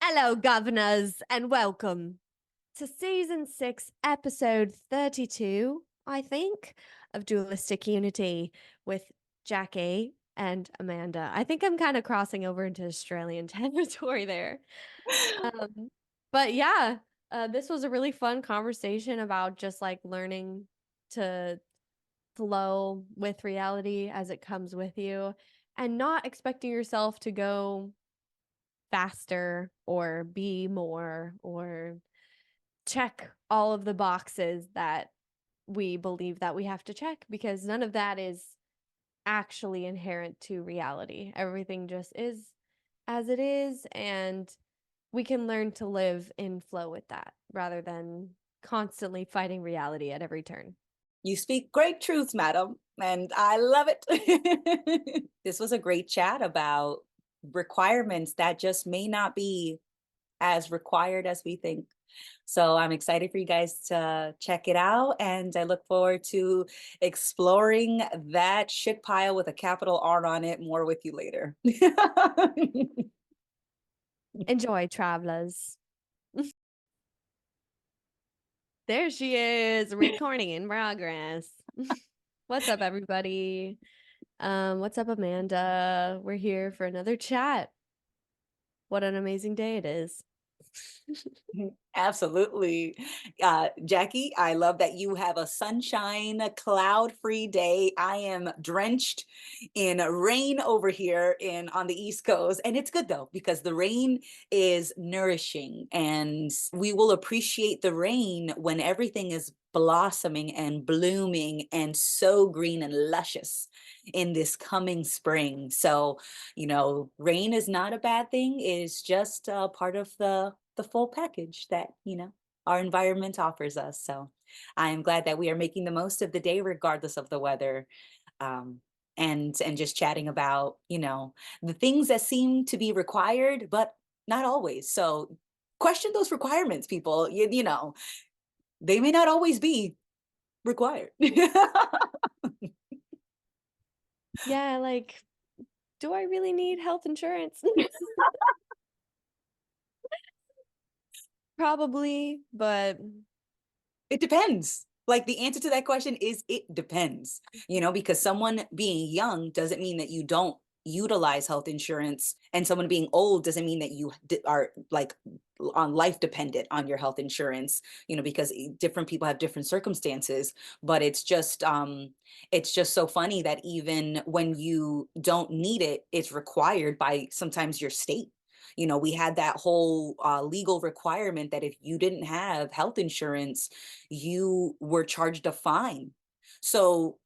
Hello, governors, and welcome to season 6, episode 32, I think, of Dualistic Unity with Jackie and Amanda. I think I'm kind of crossing over into Australian territory there. Um, but yeah, this was a really fun conversation about just like learning to flow with reality as it comes with you and not expecting yourself to go faster or be more or check all of the boxes that we believe that we have to check, because none of that is actually inherent to reality. Everything just is as it is, and we can learn to live in flow with that rather than constantly fighting reality at every turn. You speak great truth, madam, and I love it. This was a great chat about requirements that just may not be as required as we think. So I'm excited for you guys to check it out, and I look forward to exploring that shit pile with a capital R on it more with you later. Enjoy, travelers. There she is, recording in progress. What's up, everybody? What's up, Amanda? We're here for another chat. What an amazing day it is. Absolutely. Jackie, I love that you have a sunshine, cloud-free day. I am drenched in rain over here on the East Coast. And it's good though, because the rain is nourishing and we will appreciate the rain when everything is blossoming and blooming and so green and luscious in this coming spring. So, rain is not a bad thing. It is just part of the full package that our environment offers us. So I am glad that we are making the most of the day regardless of the weather, and just chatting about the things that seem to be required but not always. So question those requirements, people. They may not always be required. Yeah, like, do I really need health insurance? Probably, but It depends. Like the answer to that question is it depends, because someone being young doesn't mean that you don't utilize health insurance, and someone being old doesn't mean that you are like on life dependent on your health insurance, because different people have different circumstances. But it's just so funny that even when you don't need it, it's required by sometimes your state. We had that whole legal requirement that if you didn't have health insurance, you were charged a fine. So,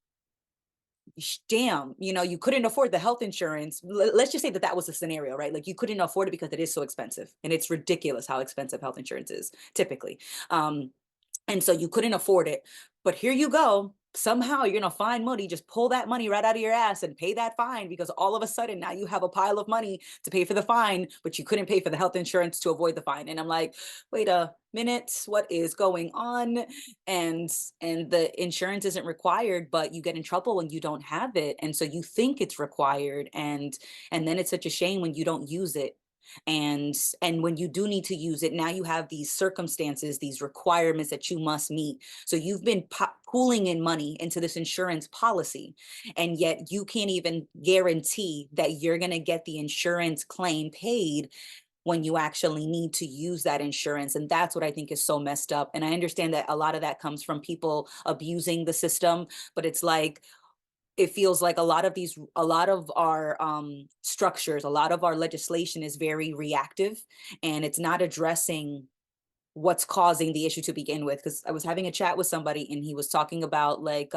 damn, you couldn't afford the health insurance. Let's just say that was the scenario, right? Like you couldn't afford it because it is so expensive, and it's ridiculous how expensive health insurance is typically. And so you couldn't afford it. But here you go. Somehow you're going to find money, just pull that money right out of your ass and pay that fine, because all of a sudden now you have a pile of money to pay for the fine, but you couldn't pay for the health insurance to avoid the fine. And I'm like, wait a minute, what is going on? And the insurance isn't required, but you get in trouble when you don't have it. And so you think it's required, and then it's such a shame when you don't use it. And when you do need to use it, now you have these circumstances, these requirements that you must meet. So you've been pooling in money into this insurance policy, and yet you can't even guarantee that you're going to get the insurance claim paid when you actually need to use that insurance. And that's what I think is so messed up. And I understand that a lot of that comes from people abusing the system, but it's like, it feels like a lot of our structures, a lot of our legislation is very reactive, and it's not addressing what's causing the issue to begin with. Because I was having a chat with somebody, and he was talking about like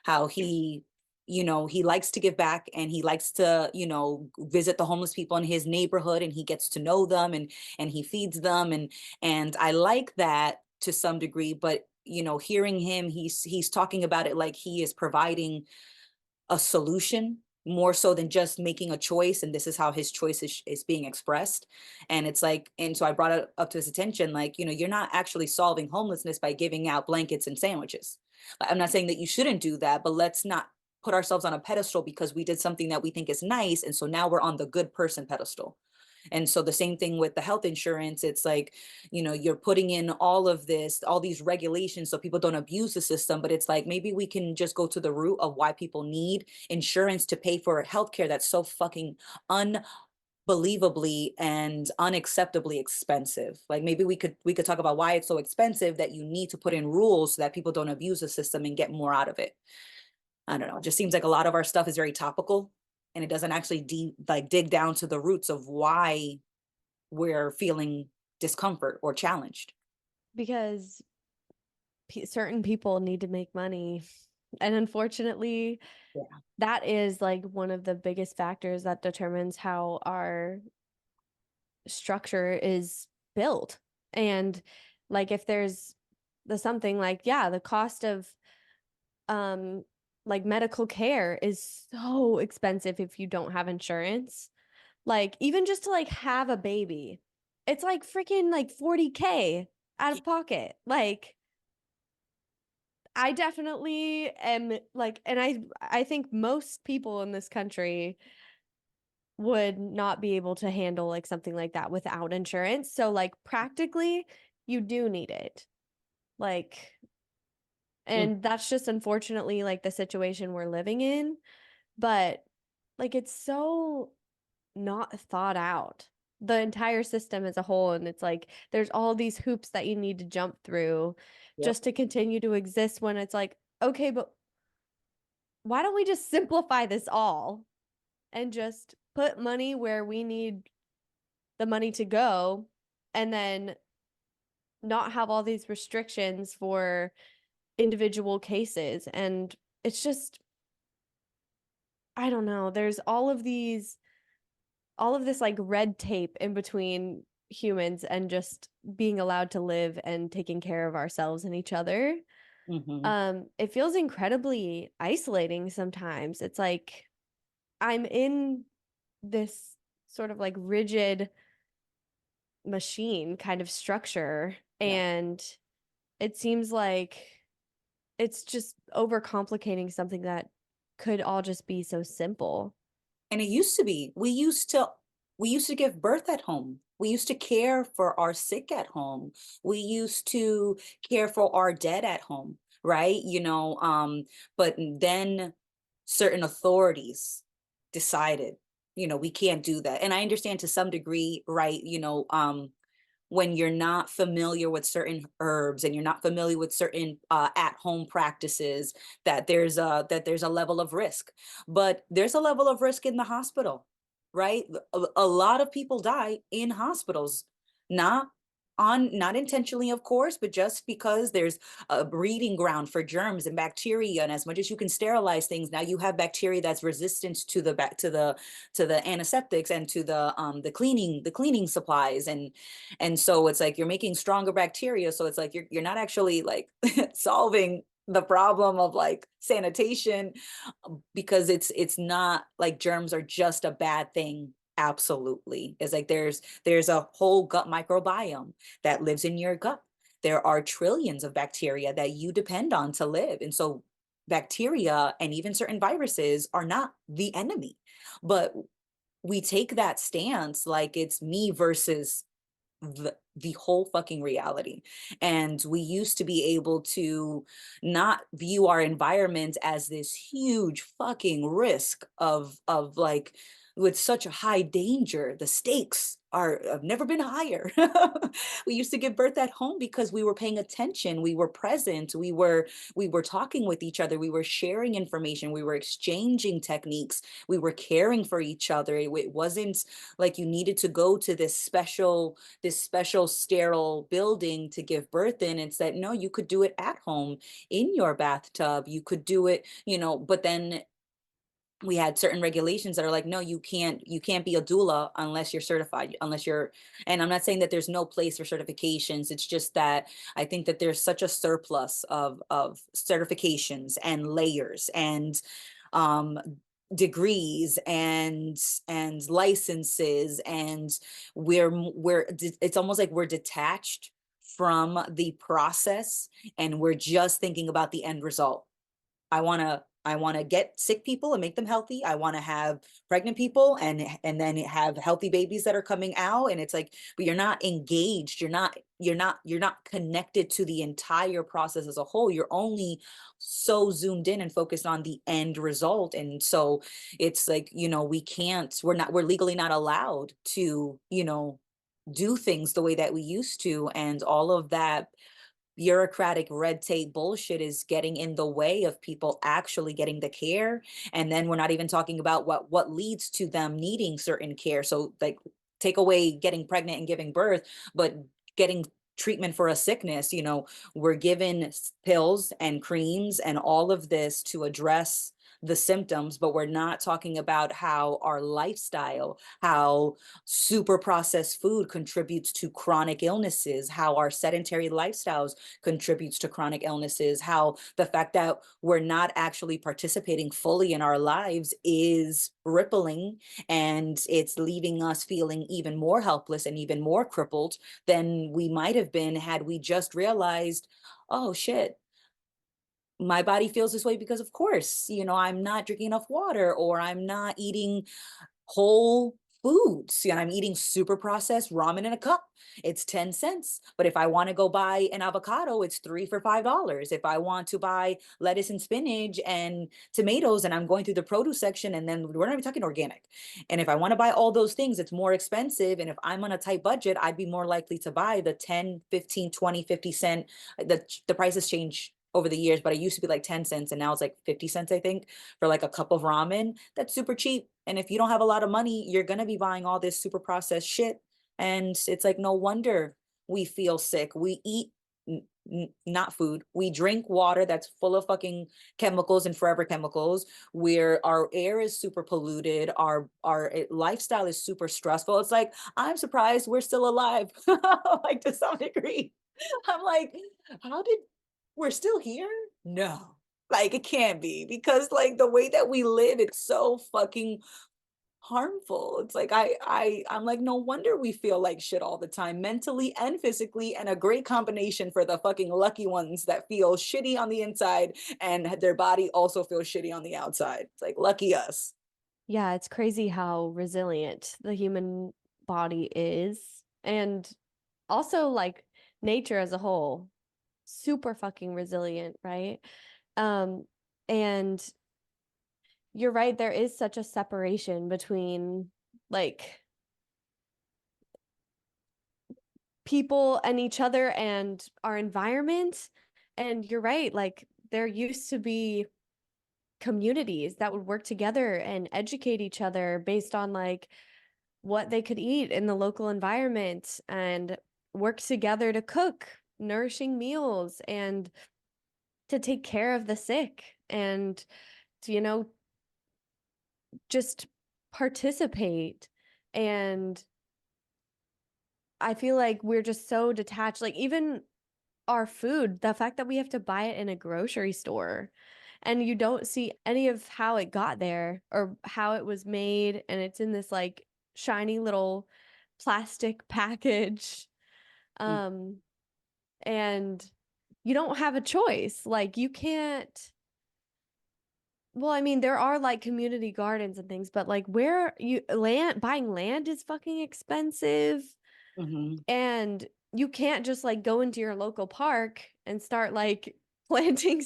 how he likes to give back, and he likes to visit the homeless people in his neighborhood, and he gets to know them, and he feeds them, and I like that to some degree. But hearing him, he's talking about it like he is providing a solution more so than just making a choice, and this is how his choice is being expressed. And it's like, and so I brought it up to his attention, like, you're not actually solving homelessness by giving out blankets and sandwiches. I'm not saying that you shouldn't do that, but let's not put ourselves on a pedestal because we did something that we think is nice, and so now we're on the good person pedestal. And so the same thing with the health insurance. It's like, you're putting in all of this, all these regulations so people don't abuse the system. But it's like, maybe we can just go to the root of why people need insurance to pay for healthcare that's so fucking unbelievably and unacceptably expensive. Like maybe we could talk about why it's so expensive, that you need to put in rules so that people don't abuse the system and get more out of it. I don't know. It just seems like a lot of our stuff is very topical, and it doesn't actually dig down to the roots of why we're feeling discomfort or challenged. Because certain people need to make money. And unfortunately, Yeah. that is like one of the biggest factors that determines how our structure is built. And like if there's the something like, yeah, the cost of um like medical care is so expensive if you don't have insurance. Like even just to like have a baby, it's like freaking like 40K out of pocket. Like I definitely am like, and I think most people in this country would not be able to handle like something like that without insurance. So like practically you do need it. Like, Mm. and that's just unfortunately like the situation we're living in. But like it's so not thought out. The entire system as a whole. And it's like there's all these hoops that you need to jump through Yep. just to continue to exist when it's like, okay, but why don't we just simplify this all and just put money where we need the money to go and then not have all these restrictions for individual cases? And it's just, I don't know. There's all of this like red tape in between humans and just being allowed to live and taking care of ourselves and each other. Hmm. It feels incredibly isolating sometimes. It's like I'm in this sort of like rigid machine kind of structure, Yeah. and it seems like it's just overcomplicating something that could all just be so simple. And it used to be, we used to give birth at home. We used to care for our sick at home. We used to care for our dead at home, right? But then certain authorities decided, we can't do that. And I understand to some degree, right? When you're not familiar with certain herbs and you're not familiar with certain at-home practices, that there's a level of risk. But there's a level of risk in the hospital, right? A lot of people die in hospitals, not not intentionally, of course, but just because there's a breeding ground for germs and bacteria. And as much as you can sterilize things, now you have bacteria that's resistant to the back to the antiseptics and to the cleaning supplies. And so it's like you're making stronger bacteria. So it's like you're not actually like solving the problem of like sanitation, because it's not like germs are just a bad thing. Absolutely. It's like there's a whole gut microbiome that lives in your gut. There are trillions of bacteria that you depend on to live. And so bacteria and even certain viruses are not the enemy. But we take that stance like it's me versus the whole fucking reality. And we used to be able to not view our environment as this huge fucking risk of like, with such a high danger. The stakes are have never been higher. We used to give birth at home because we were paying attention, we were present, we were talking with each other, we were sharing information, we were exchanging techniques, we were caring for each other. It wasn't like you needed to go to this special sterile building to give birth in. It's that no, you could do it at home in your bathtub. You could do it, but then we had certain regulations that are like, no, you can't be a doula unless you're certified, unless you're. And I'm not saying that there's no place for certifications. It's just that I think that there's such a surplus of certifications and layers and um degrees and licenses, and it's almost like we're detached from the process, and we're just thinking about the end result. I want to I want to get sick people and make them healthy. I want to have pregnant people and then have healthy babies that are coming out. And it's like, but you're not engaged. You're not connected to the entire process as a whole. You're only so zoomed in and focused on the end result. And so it's like, we're legally not allowed to, do things the way that we used to. And all of that bureaucratic red tape bullshit is getting in the way of people actually getting the care. And then we're not even talking about what leads to them needing certain care. So like, take away getting pregnant and giving birth, but getting treatment for a sickness, we're given pills and creams and all of this to address the symptoms, but we're not talking about how our lifestyle, how super processed food contributes to chronic illnesses, how our sedentary lifestyles contributes to chronic illnesses, how the fact that we're not actually participating fully in our lives is rippling, and it's leaving us feeling even more helpless and even more crippled than we might have been had we just realized, oh shit, my body feels this way because of course, I'm not drinking enough water, or I'm not eating whole foods. I'm eating super processed ramen in a cup. It's 10 cents. But if I want to go buy an avocado, it's three for $5. If I want to buy lettuce and spinach and tomatoes, and I'm going through the produce section, and then we're not even talking organic. And if I want to buy all those things, it's more expensive. And if I'm on a tight budget, I'd be more likely to buy the 10, 15, 20, 50 cent. The prices change over the years, but it used to be like 10 cents and now it's like 50 cents, I think, for like a cup of ramen. That's super cheap. And if you don't have a lot of money, you're going to be buying all this super processed shit. And it's like, no wonder we feel sick. We eat not food. We drink water that's full of fucking chemicals and forever chemicals, where our air is super polluted. Our lifestyle is super stressful. It's like, I'm surprised we're still alive, like to some degree. I'm like, how did we're still here? No. Like it can't be, because like the way that we live, it's so fucking harmful. It's like I'm like, no wonder we feel like shit all the time, mentally and physically, and a great combination for the fucking lucky ones that feel shitty on the inside and their body also feels shitty on the outside. It's like, lucky us. Yeah, it's crazy how resilient the human body is. And also like nature as a whole, super fucking resilient, right? Um, and you're right, there is such a separation between like people and each other and our environment. And you're right, like there used to be communities that would work together and educate each other based on like what they could eat in the local environment and work together to cook nourishing meals and to take care of the sick and to, just participate. And I feel like we're just so detached. Like even our food, the fact that we have to buy it in a grocery store and you don't see any of how it got there or how it was made, and it's in this like shiny little plastic package. Um, and you don't have a choice. Like you can't, well, I mean, there are like community gardens and things, but like where you land buying land is fucking expensive. Mhm. And you can't just like go into your local park and start like planting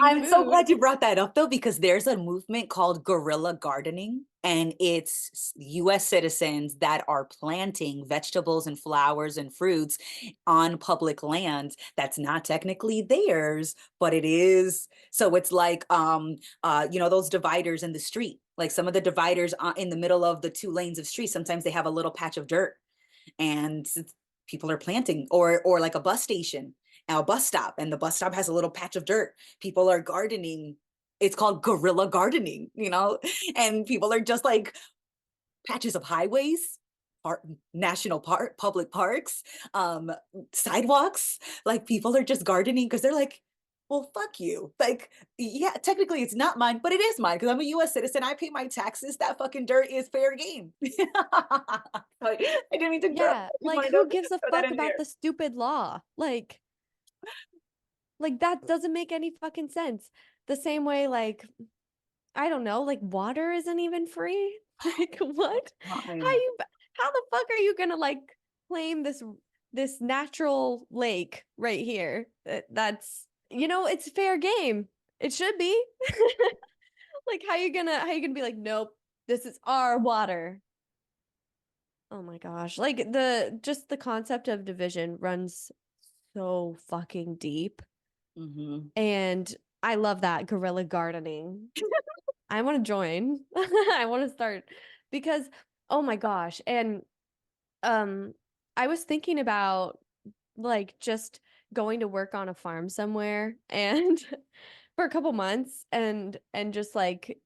I'm so food. glad you brought that up though, because there's a movement called guerrilla gardening, and it's US citizens that are planting vegetables and flowers and fruits on public lands that's not technically theirs, but it is. So it's like, those dividers in the street, like some of the dividers in the middle of the two lanes of street, sometimes they have a little patch of dirt, and people are planting, or like a bus station, a bus stop, and the bus stop has a little patch of dirt. People are gardening. It's called guerrilla gardening, and people are just like patches of highways, park, national park, public parks, sidewalks. Like people are just gardening because they're like, well, fuck you. Like, yeah, technically it's not mine, but it is mine because I'm a US citizen. I pay my taxes. That fucking dirt is fair game. I didn't mean to interrupt. Yeah, I just like wanted to who gives a throw that fuck in about there. the stupid law? Like that doesn't make any fucking sense. the same way, like, I don't know, like water isn't even free. Like what? I How the fuck are you gonna like claim this natural lake right here? That's it's fair game. It should be. Like how you gonna be like, nope, this is our water. Oh my gosh. Like the concept of division runs so fucking deep. mm-hmm. And I love that guerrilla gardening. I want to join. I want to start because oh my gosh. And um I was thinking about like just going to work on a farm somewhere and for a couple months and just like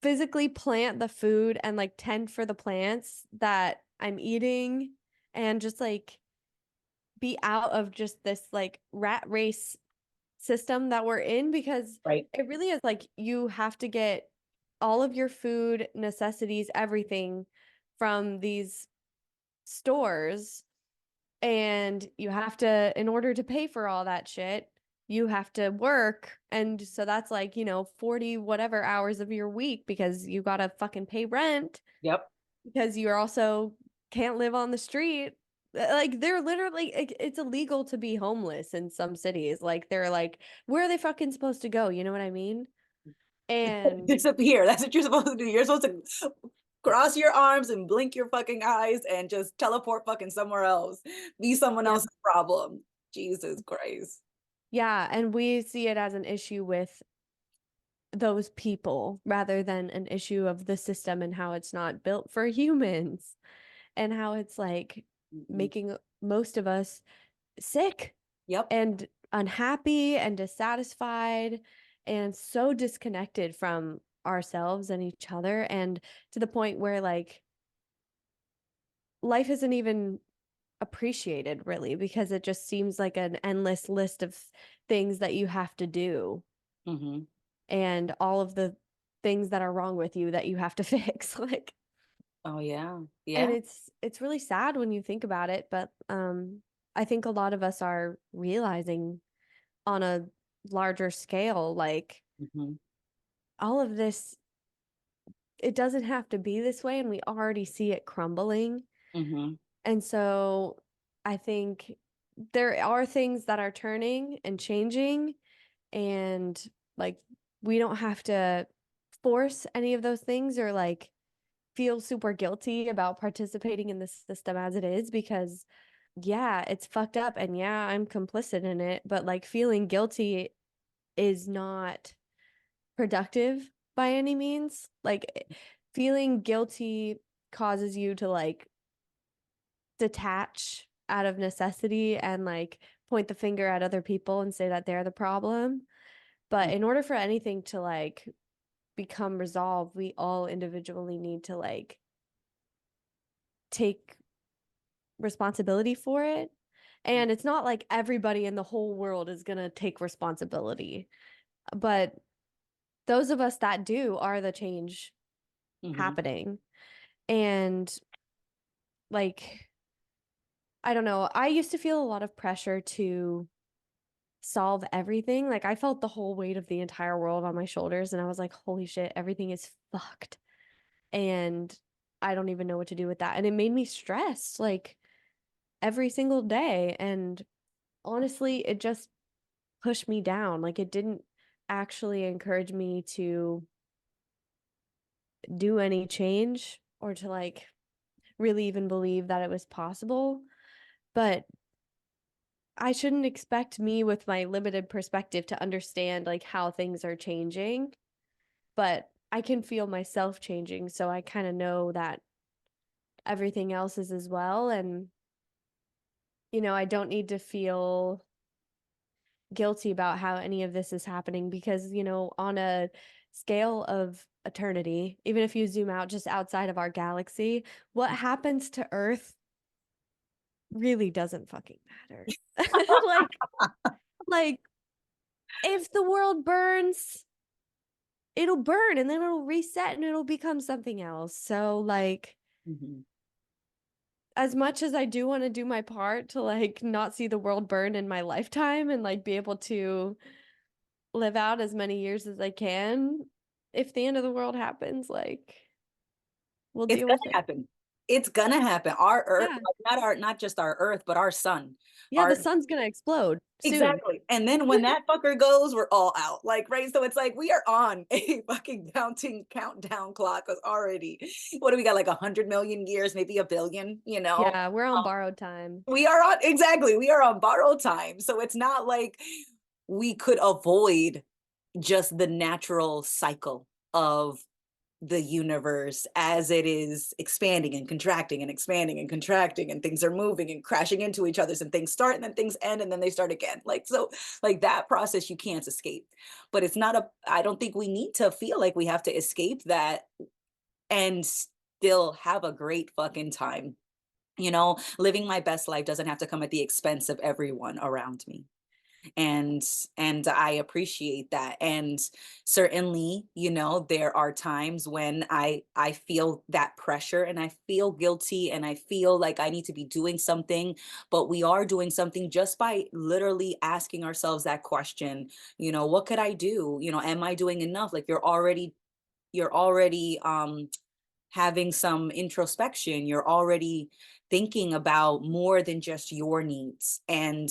physically plant the food and like tend for the plants that I'm eating and just like be out of just this like rat race system that we're in because Right. it really is like you have to get all of your food necessities, everything from these stores, and you have to, in order to pay for all that shit, you have to work. And so that's like, 40 whatever hours of your week because you gotta fucking pay rent Yep. because you're also can't live on the street. Like they're literally it's illegal to be homeless in some cities. Like they're like, where are they fucking supposed to go? You know what I mean? And Disappear. That's what you're supposed to do. You're supposed to cross your arms and blink your fucking eyes and just teleport fucking somewhere else. Be someone yep. else's problem. Jesus Christ. Yeah, and we see it as an issue with those people rather than an issue of the system and how it's not built for humans and how it's like Mm-mm. making most of us sick Yep. and unhappy and dissatisfied and so disconnected from ourselves and each other and to the point where like life isn't even appreciated really because it just seems like an endless list of things that you have to do Mm-hmm. and all of the things that are wrong with you that you have to fix like Oh yeah. and Yeah. it's really sad when you think about it but I think a lot of us are realizing on a larger scale like Mm-hmm. all of this it doesn't have to be this way and we already see it crumbling Mm-hmm. and so I think there are things that are turning and changing and like we don't have to force any of those things or like feel super guilty about participating in the system as it is because yeah, it's fucked up and yeah, I'm complicit in it, but like feeling guilty is not productive by any means. Like feeling guilty causes you to like detach out of necessity and like point the finger at other people and say that they're the problem. But in order for anything to like become resolved, we all individually need to like take responsibility for it. And it's not like everybody in the whole world is going to take responsibility, but those of us that do are the change Mm-hmm. happening. And like, I don't know, I used to feel a lot of pressure to solve everything. Like, I felt the whole weight of the entire world on my shoulders, and I was like, holy shit, everything is fucked. And I don't even know what to do with that. And it made me stressed like every single day. And honestly, it just pushed me down. Like it didn't actually encourage me to do any change or to like really even believe that it was possible. But I shouldn't expect me with my limited perspective to understand like how things are changing, but I can feel myself changing, so I kind of know that everything else is as well and I don't need to feel guilty about how any of this is happening because, on a scale of eternity, even if you zoom out just outside of our galaxy, what happens to Earth really doesn't fucking matter. Like, like if the world burns, it'll burn and then it'll reset and it'll become something else. So, like, Mm-hmm. as much as I do want to do my part to like not see the world burn in my lifetime and like be able to live out as many years as I can. If the end of the world happens, like we'll It's deal gonna with it. happen. It's gonna happen. Our Earth, Yeah. not just our Earth, but our sun. Yeah, the Our sun's gonna explode soon. Exactly. And then when that fucker goes, we're all out. Like, right. So it's like we are on a fucking counting countdown clock already. What do we got? Like 100 million years, maybe a billion, you know? Yeah, we're on borrowed time. We are on exactly. We are on borrowed time. So it's not like we could avoid just the natural cycle of the universe as it is expanding and contracting and expanding and contracting, and things are moving and crashing into each other's, and things start and then things end and then they start again. Like, so like that process you can't escape. But it's not a I don't think we need to feel like we have to escape that and still have a great fucking time. Living my best life doesn't have to come at the expense of everyone around me. and and I appreciate that. And certainly, there are times when I feel that pressure and I feel guilty and I feel like I need to be doing something. But we are doing something just by literally asking ourselves that question. What could I do? Am I doing enough? Like, you're already having some introspection. You're already thinking about more than just your needs. And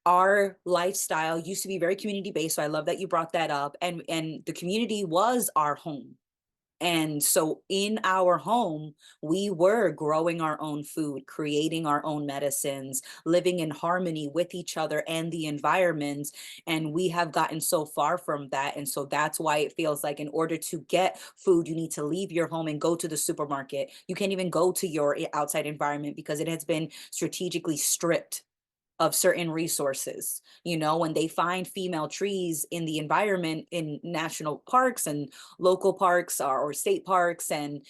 our lifestyle used to be very community based, so I love that you brought that up. And the community was our home. And so in our home, we were growing our own food, creating our own medicines, living in harmony with each other and the environment. And we have gotten so far from that. And so that's why it feels like in order to get food, you need to leave your home and go to the supermarket. You can't even go to your outside environment because it has been strategically stripped of certain resources. When they find female trees in the environment in national parks and local parks, or state parks, and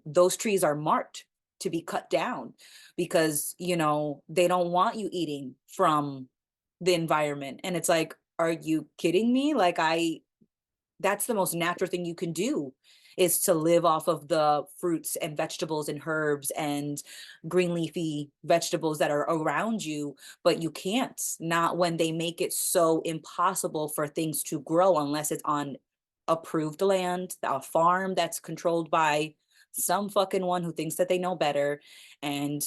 those trees are marked to be cut down because they don't want you eating from the environment. And it's like, are you kidding me? Like, that's the most natural thing you can do, is to live off of the fruits and vegetables and herbs and green leafy vegetables that are around you. But you can't, not when they make it so impossible for things to grow unless it's on approved land, a farm that's controlled by some fucking one who thinks that they know better. And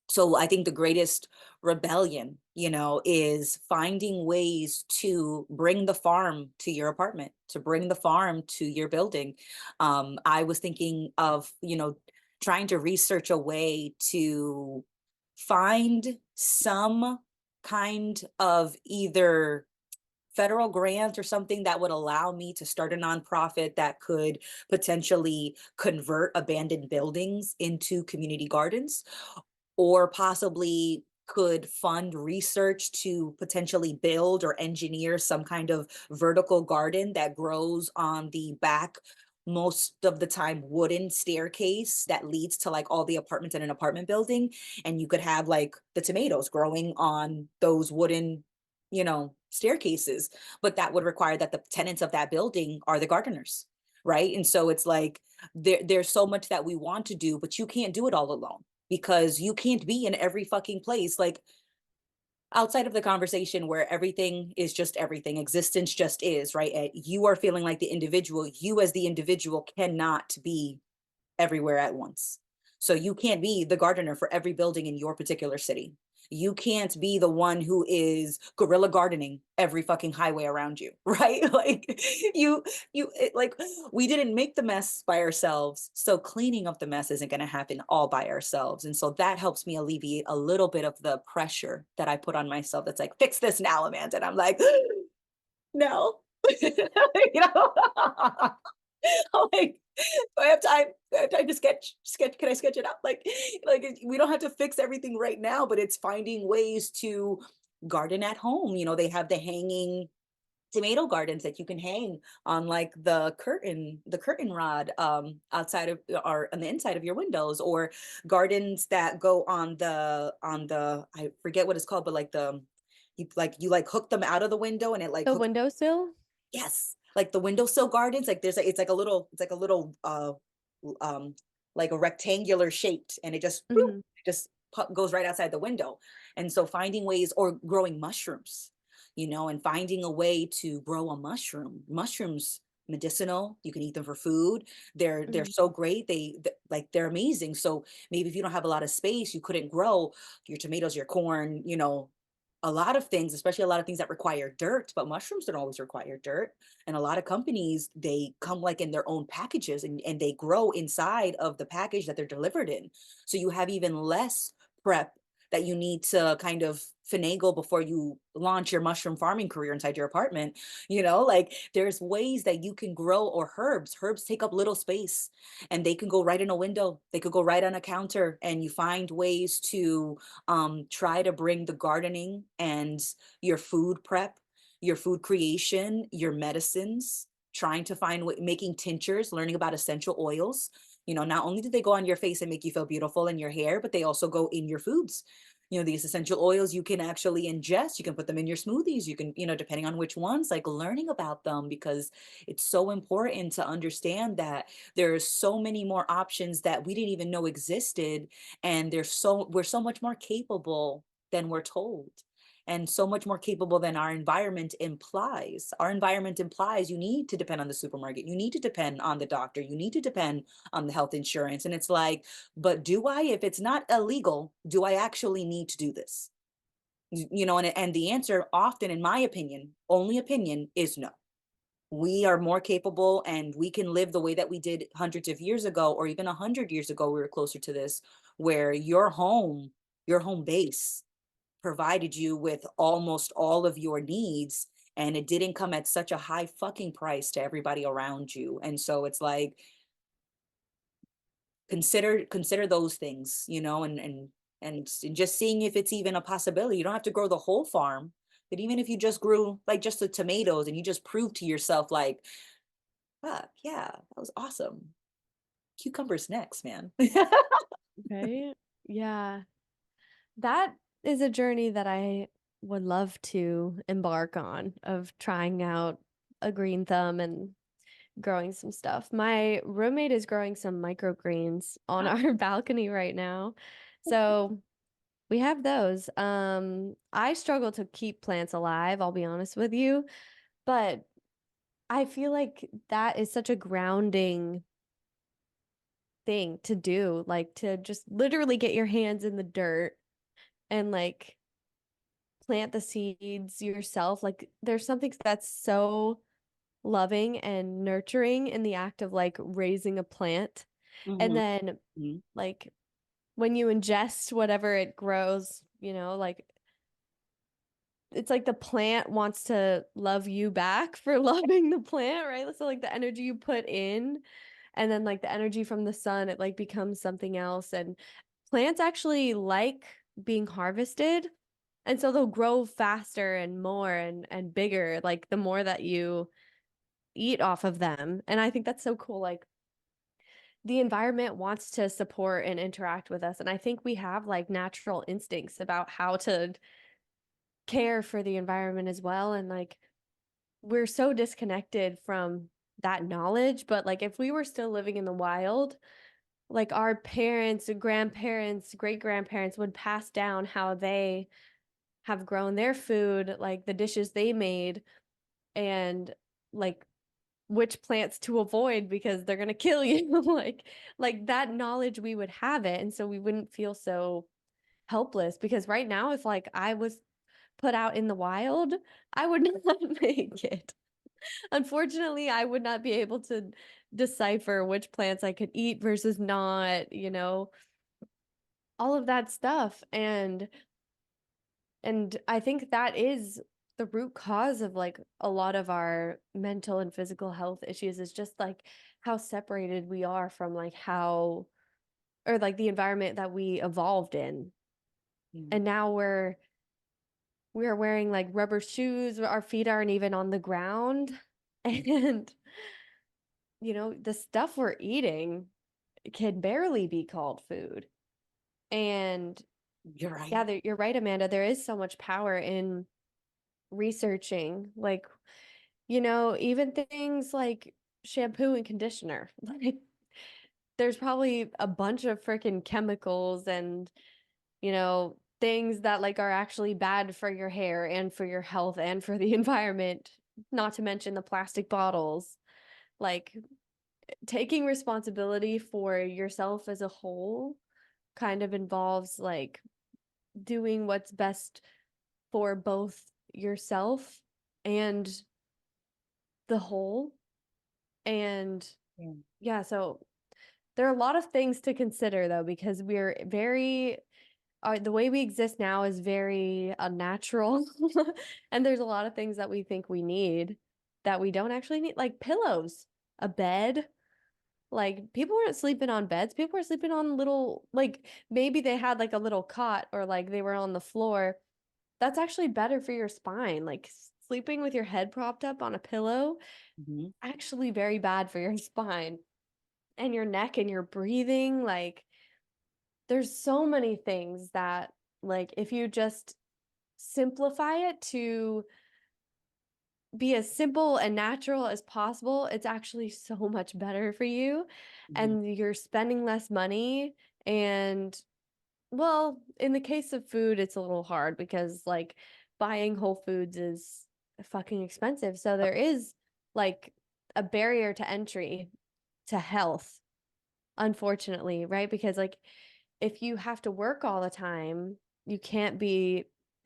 so I think the greatest rebellion, is finding ways to bring the farm to your apartment, to bring the farm to your building. I was thinking of, trying to research a way to find some kind of either federal grant or something that would allow me to start a nonprofit that could potentially convert abandoned buildings into community gardens, or possibly could fund research to potentially build or engineer some kind of vertical garden that grows on the back, most of the time wooden staircase that leads to like all the apartments in an apartment building. And you could have like the tomatoes growing on those wooden, staircases. But that would require that the tenants of that building are the gardeners, right? And so it's like there's so much that we want to do, but you can't do it all alone because you can't be in every fucking place. Like, outside of the conversation where everything is just everything, existence just is, right? You are feeling like the individual, you as the individual cannot be everywhere at once. So you can't be the gardener for every building in your particular city. You can't be the one who is guerrilla gardening every fucking highway around you, right? Like, like, we didn't make the mess by ourselves. So cleaning up the mess isn't going to happen all by ourselves. And so that helps me alleviate a little bit of the pressure that I put on myself. That's like, fix this now, Amanda. And I'm like, no, you know, like, I have time. I have time to sketch. Can I sketch it out? Like we don't have to fix everything right now, but it's finding ways to garden at home. They have the hanging tomato gardens that you can hang on like the curtain rod outside of, or on the inside of your windows, or gardens that go on the I forget what it's called, but like you hook them out of the window and it like The hooks. windowsill? Yes, like the windowsill gardens, like it's like a little um like a rectangular shaped, and it just boop, Hmm. just goes right outside the window. And so finding ways, or growing mushrooms. and finding a way to grow a mushroom. Mushrooms medicinal, you can eat them for food. They're Mm. so great. Like they're amazing. So maybe if you don't have a lot of space, you couldn't grow your tomatoes, your corn, a lot of things, especially a lot of things that require dirt, but mushrooms don't always require dirt. And a lot of companies, they come like in their own packages, and they grow inside of the package that they're delivered in. So you have even less prep that you need to kind of finagle before you launch your mushroom farming career inside your apartment. Like there's ways that you can grow, or herbs. Herbs take up little space, and they can go right in a window. They could go right on a counter, and you find ways to try to bring the gardening and your food prep, your food creation, your medicines, trying to find making tinctures, learning about essential oils. Not only do they go on your face and make you feel beautiful in your hair, but they also go in your foods. These essential oils you can actually ingest, you can put them in your smoothies, you can, depending on which ones, like learning about them, because it's so important to understand that there's so many more options that we didn't even know existed. And we're so much more capable than we're told, and so much more capable than our environment implies. Our environment implies you need to depend on the supermarket, you need to depend on the doctor, you need to depend on the health insurance. And it's like, but do I? If it's not illegal, do I actually need to do this? And the answer often, in my opinion, only opinion, is no. We are more capable, and we can live the way that we did hundreds of years ago, or even 100 years ago. We were closer to this, where your home base provided you with almost all of your needs, and it didn't come at such a high fucking price to everybody around you. And so it's like, consider those things, and just seeing if it's even a possibility. You don't have to grow the whole farm, but even if you just grew like just the tomatoes, and you just proved to yourself like, fuck yeah, that was awesome. Cucumbers next, man. Right? Yeah. That is a journey that I would love to embark on, of trying out a green thumb and growing some stuff. My roommate is growing some microgreens on our balcony right now. So we have those. I struggle to keep plants alive, I'll be honest with you, but I feel like that is such a grounding thing to do, like to just literally get your hands in the dirt and like plant the seeds yourself. Like there's something that's so loving and nurturing in the act of like raising a plant. And Hmm. then Hmm. like when you ingest whatever it grows, like it's like the plant wants to love you back for loving the plant, right? So like the energy you put in, and then like the energy from the sun, it like becomes something else. And plants actually like being harvested. And so they'll grow faster and more and bigger, like the more that you eat off of them. And I think that's so cool. Like the environment wants to support and interact with us. And I think we have like natural instincts about how to care for the environment as well. And like we're so disconnected from that knowledge. But like if we were still living in the wild, like our parents, grandparents, great grandparents would pass down how they have grown their food, like the dishes they made, and like which plants to avoid because they're going to kill you. Like that knowledge, we would have it, and so we wouldn't feel so helpless. Because right now, if like I was put out in the wild, I would not make it. Unfortunately, I would not be able to decipher which plants I could eat versus not, all of that stuff. And I think that is the root cause of like a lot of our mental and physical health issues, is just like how separated we are from like how, or like the environment that we evolved in. And now we're wearing like rubber shoes, our feet aren't even on the ground. And the stuff we're eating can barely be called food. And You're yeah, right. you're right, Amanda. There is so much power in researching, like, even things like shampoo and conditioner. Like, there's probably a bunch of freaking chemicals and, you know, things that like are actually bad for your hair and for your health and for the environment, not to mention the plastic bottles. Like taking responsibility for yourself as a whole kind of involves like doing what's best for both yourself and the whole. And Yeah. yeah, so there are a lot of things to consider though, because we're very the way we exist now is very unnatural. And there's a lot of things that we think we need that we don't actually need, like pillows, a bed. Like people weren't sleeping on beds. People were sleeping on little, like maybe they had like a little cot or like they were on the floor. That's actually better for your spine. Like sleeping with your head propped up on a pillow, Mhm. actually very bad for your spine and your neck and your breathing. Like there's so many things that like if you just simplify it to be as simple and natural as possible, it's actually so much better for you. Mhm. And you're spending less money. And well, in the case of food, it's a little hard because like buying Whole Foods is fucking expensive. So there is like a barrier to entry to health, unfortunately, right? Because like if you have to work all the time, you can't be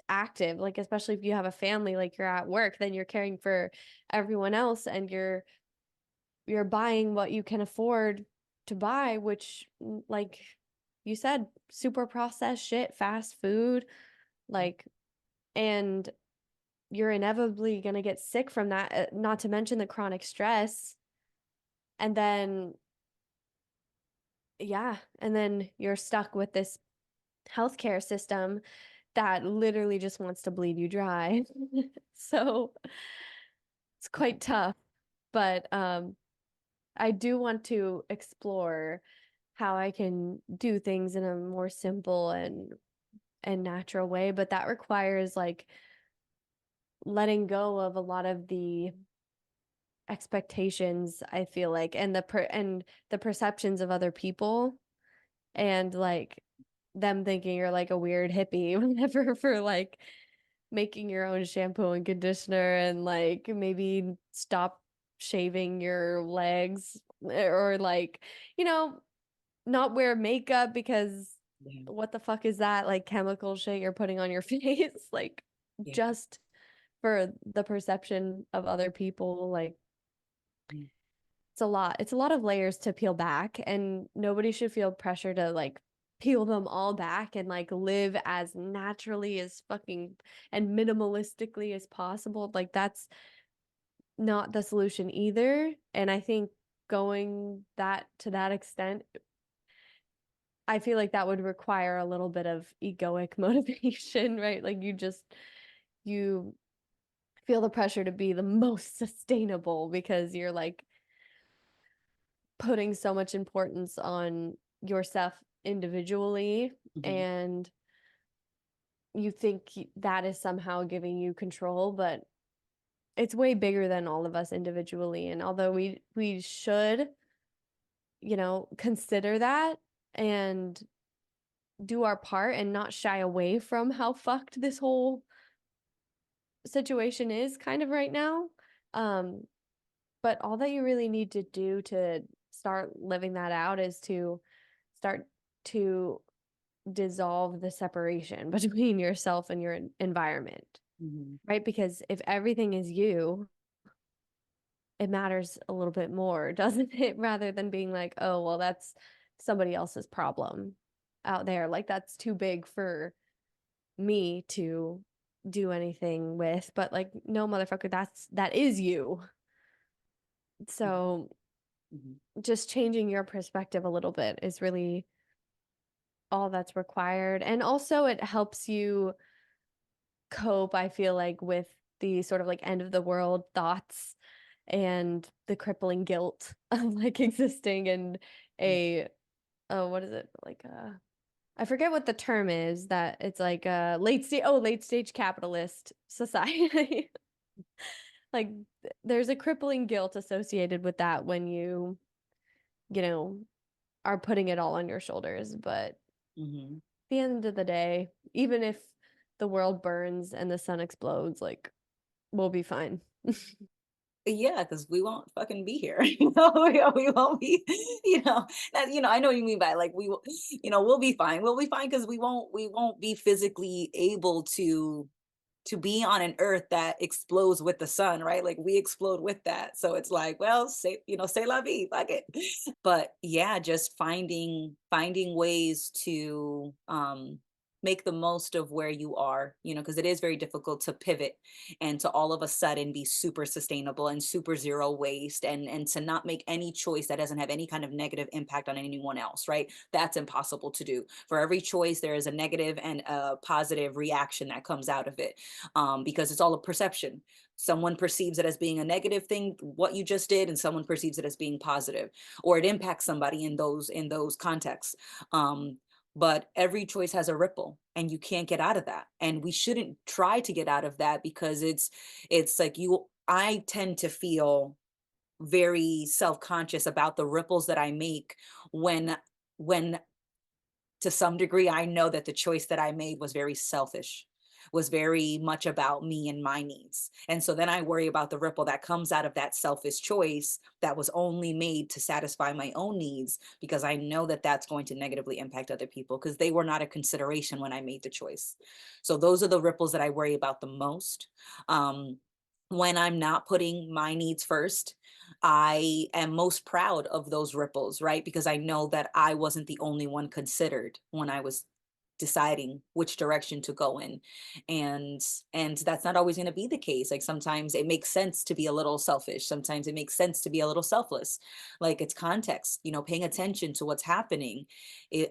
active. Like especially if you have a family, like you're at work, then you're caring for everyone else and you're buying what you can afford to buy, which like you said, super processed shit, fast food, like and you're inevitably going to get sick from that, not to mention the chronic stress. And then yeah, and then you're stuck with this healthcare system that literally just wants to bleed you dry. So it's quite tough, but I do want to explore how I can do things in a more simple and natural way, but that requires like letting go of a lot of the expectations, I feel like, and the perceptions of other people and like them thinking you're like a weird hippie whenever for like making your own shampoo and conditioner and like maybe stop shaving your legs or like, you know, not wear makeup because Yeah. what the fuck is that? Like chemical shit you're putting on your face, like Yeah. just for the perception of other people. Like Mm. it's a lot. It's a lot of layers to peel back, and nobody should feel pressure to like peel them all back and like live as naturally as fucking and minimalistically as possible. Like that's not the solution either. And I think going that to that extent, I feel like that would require a little bit of egoic motivation, right? Like you feel the pressure to be the most sustainable because you're like putting so much importance on yourself individually Mhm. and you think that is somehow giving you control, but it's way bigger than all of us individually. And although we should, you know, consider that and do our part and not shy away from how fucked this whole situation is kind of right now. Um, but all that you really need to do to start living that out is to start to dissolve the separation between yourself and your environment, Mhm. right? Because if everything is you, it matters a little bit more, doesn't it? Rather than being like, oh, well, that's somebody else's problem out there. Like that's too big for me to do anything with. But like, no, motherfucker, that is you. Mhm. So Mhm. just changing your perspective a little bit is really all that's required. And also it helps you cope, I feel like, with the sort of like end of the world thoughts and the crippling guilt of like existing in Yeah. a oh, what is it? Like I forget what the term is that it's like a late stage capitalist society. Like there's a crippling guilt associated with that when you know, are putting it all on your shoulders, but Mhm. the end of the day, even if the world burns and the sun explodes, like we'll be fine. Yeah, because we won't fucking be here. We won't be, I know what you mean by like we will, we'll be fine. We'll be fine because we won't be physically able to be on an earth that explodes with the sun, right? Like we explode with that. So it's like, well, say la vie, fuck it. But yeah, just finding ways to make the most of where you are, because it is very difficult to pivot and to all of a sudden be super sustainable and super zero waste and to not make any choice that doesn't have any kind of negative impact on anyone else, right? That's impossible to do. For every choice, there is a negative and a positive reaction that comes out of it, because it's all a perception. Someone perceives it as being a negative thing, what you just did, and someone perceives it as being positive, or it impacts somebody in those contexts. But every choice has a ripple, and you can't get out of that. And we shouldn't try to get out of that because it's like I tend to feel very self-conscious about the ripples that I make when to some degree, I know that the choice that I made was very selfish, was very much about me and my needs. And so then I worry about the ripple that comes out of that selfish choice that was only made to satisfy my own needs, because I know that that's going to negatively impact other people because they were not a consideration when I made the choice. So those are the ripples that I worry about the most. Um, when I'm not putting my needs first, I am most proud of those ripples, right? Because I know that I wasn't the only one considered when I was deciding which direction to go in. And and that's not always going to be the case. Like sometimes it makes sense to be a little selfish. Sometimes it makes sense to be a little selfless. Like it's context, paying attention to what's happening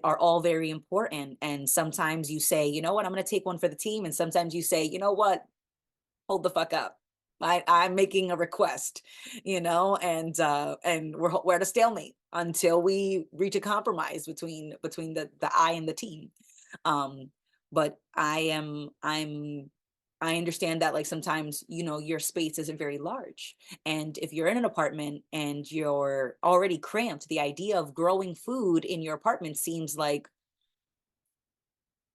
are all very important. And sometimes you say, you know what, I'm going to take one for the team. And sometimes you say, you know what, hold the fuck up. I'm making a request, and we're at a stalemate until we reach a compromise between the I and the team. Um, but I understand that like sometimes, your space isn't very large. And if you're in an apartment and you're already cramped, the idea of growing food in your apartment seems like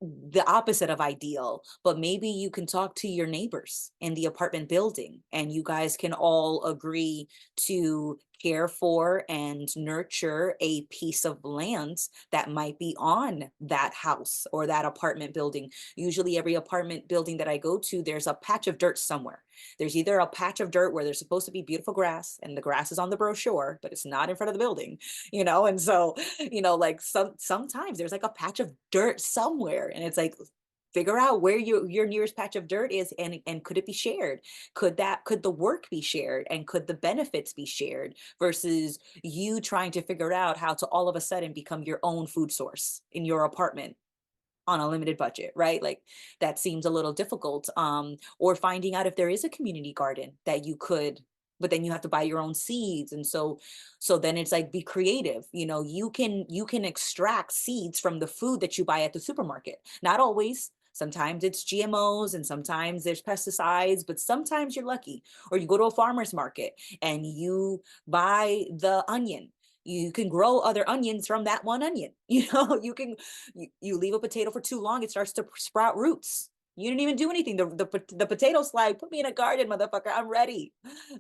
the opposite of ideal. But maybe you can talk to your neighbors in the apartment building and you guys can all agree to care for and nurture a piece of land that might be on that house or that apartment building. Usually every apartment building that I go to, there's a patch of dirt somewhere. There's either a patch of dirt where there's supposed to be beautiful grass and the grass is on the brochure but it's not in front of the building, and so like sometimes there's like a patch of dirt somewhere, and it's like figure out where your nearest patch of dirt is, and could it be shared? Could the work be shared, and could the benefits be shared, versus you trying to figure out how to all of a sudden become your own food source in your apartment on a limited budget, right? Like that seems a little difficult. Or finding out if there is a community garden that you could, but then you have to buy your own seeds. And so then it's like be creative. You can extract seeds from the food that you buy at the supermarket. Not always. Sometimes it's GMOs and sometimes there's pesticides, but sometimes you're lucky. Or you go to a farmer's market and you buy the onion. You can grow other onions from that one onion. You leave a potato for too long, it starts to sprout roots. You didn't even do anything. The potato slide, put me in a garden, motherfucker. I'm ready.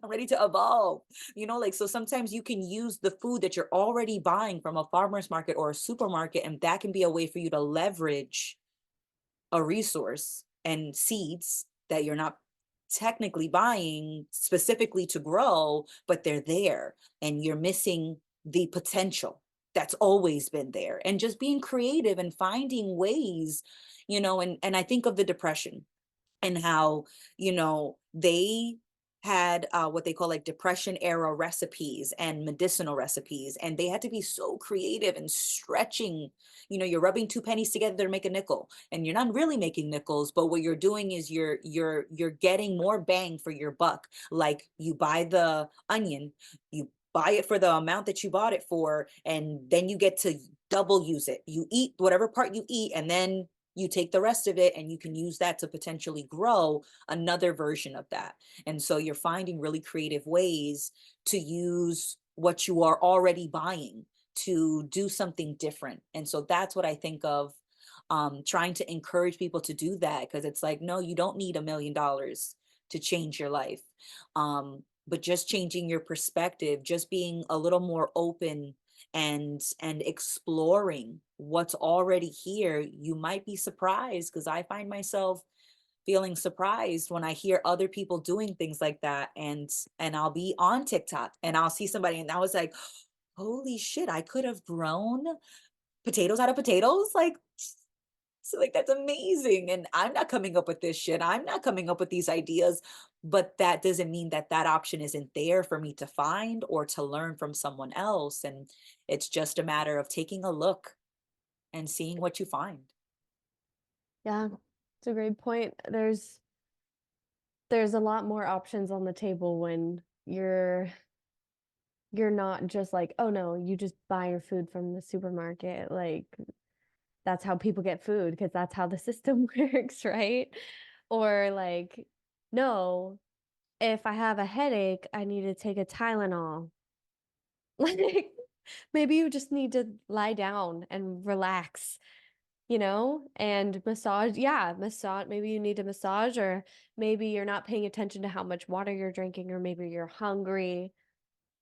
I'm ready to evolve. Like so sometimes you can use the food that you're already buying from a farmer's market or a supermarket, and that can be a way for you to leverage a resource and seeds that you're not technically buying specifically to grow, but they're there and you're missing the potential that's always been there. And just being creative and finding ways, and I think of the depression and how they had what they call like depression era recipes and medicinal recipes, and they had to be so creative and stretching. You're rubbing two pennies together to make a nickel, and you're not really making nickels, but what you're doing is you're getting more bang for your buck. Like you buy the onion, you buy it for the amount that you bought it for, and then you get to double use it. You eat whatever part you eat, and then you take the rest of it and you can use that to potentially grow another version of that. And so you're finding really creative ways to use what you are already buying to do something different. And so that's what I think of trying to encourage people to do that, because it's like, no, you don't need $1 million to change your life. But just changing your perspective, just being a little more open and exploring what's already here, you might be surprised, because I find myself feeling surprised when I hear other people doing things like that. And I'll be on TikTok and I'll see somebody and I was like, holy shit, I could have grown potatoes out of potatoes. Like, so like that's amazing. And I'm not coming up with this shit. I'm not coming up with these ideas, but that doesn't mean that that option isn't there for me to find or to learn from someone else. And it's just a matter of taking a look and seeing what you find. Yeah, it's a great point. There's a lot more options on the table when you're not just like, oh no, you just buy your food from the supermarket. Like that's how people get food because that's how the system works, right? Or like, no, if I have a headache, I need to take a Tylenol. Like maybe you just need to lie down and relax, and massage. Yeah, massage. Maybe you need a massage, or maybe you're not paying attention to how much water you're drinking, or maybe you're hungry,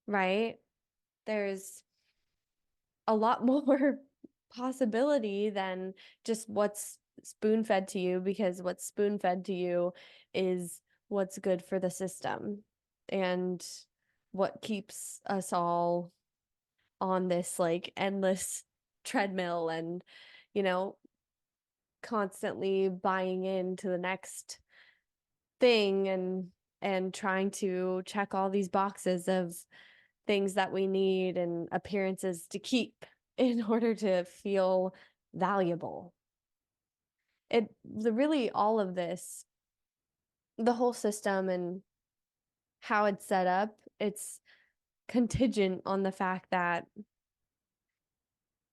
right? There's a lot more possibility than just what's spoon fed to you, because what's spoon fed to you is what's good for the system and what keeps us all on this like endless treadmill and, you know, constantly buying into the next thing and trying to check all these boxes of things that we need and appearances to keep in order to feel valuable. Really all of this, the whole system and how it's set up, it's contingent on the fact that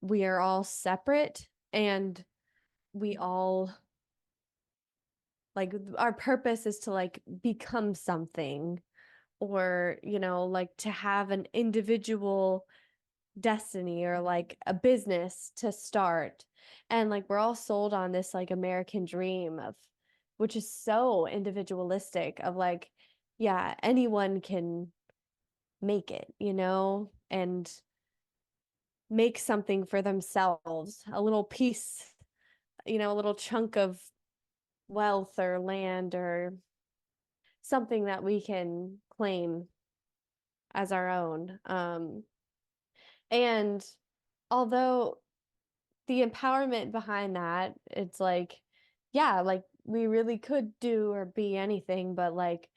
we are all separate and we all like our purpose is to like become something, or like to have an individual destiny or like a business to start. And like we're all sold on this like American dream of, which is so individualistic, of like, yeah, anyone can make it, and make something for themselves, a little piece, a little chunk of wealth or land or something that we can claim as our own. And although the empowerment behind that, it's like, yeah, like we really could do or be anything, but like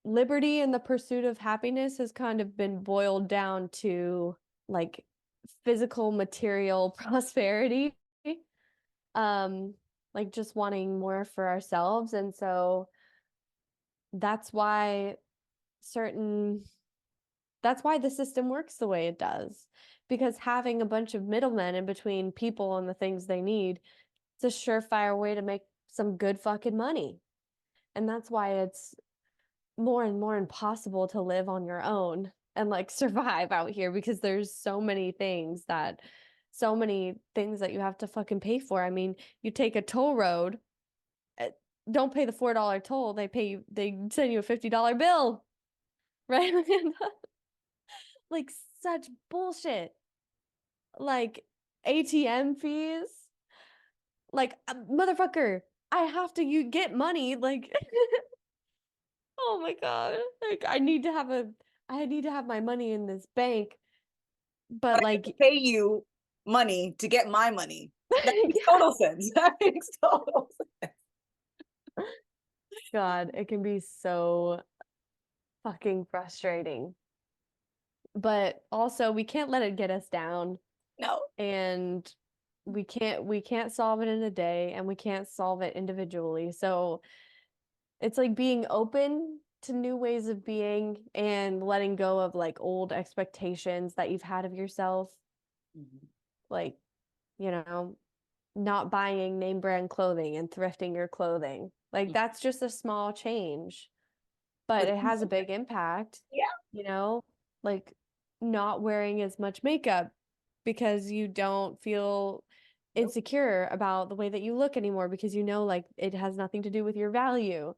liberty and the pursuit of happiness has kind of been boiled down to like physical material prosperity. Um, like just wanting more for ourselves. And so that's why certain that's why the system works the way it does. Because having a bunch of middlemen in between people and the things they need, it's a surefire way to make some good fucking money. And that's why it's more and more impossible to live on your own and like survive out here, because there's so many things that you have to fucking pay for. I mean, you take a toll road, eh, don't pay the $4 toll, they send you a $50 bill, right? Like such bullshit. Like ATM fees, like motherfucker, I have to you get money, like oh my God. Like I need to have my money in this bank, But but I have to like pay you money to get my money. That makes yeah, total sense. That makes total sense. God, it can be so fucking frustrating. But also we can't let it get us down, No. and we can't solve it in a day, and we can't solve it individually. So it's like being open to new ways of being and letting go of like old expectations that you've had of yourself. Mhm. Like, you know, not buying name brand clothing and thrifting your clothing. Like that's just a small change, but But it has a big impact, yeah, you know, like not wearing as much makeup because you don't feel Nope. insecure about the way that you look anymore because you know like it has nothing to do with your value.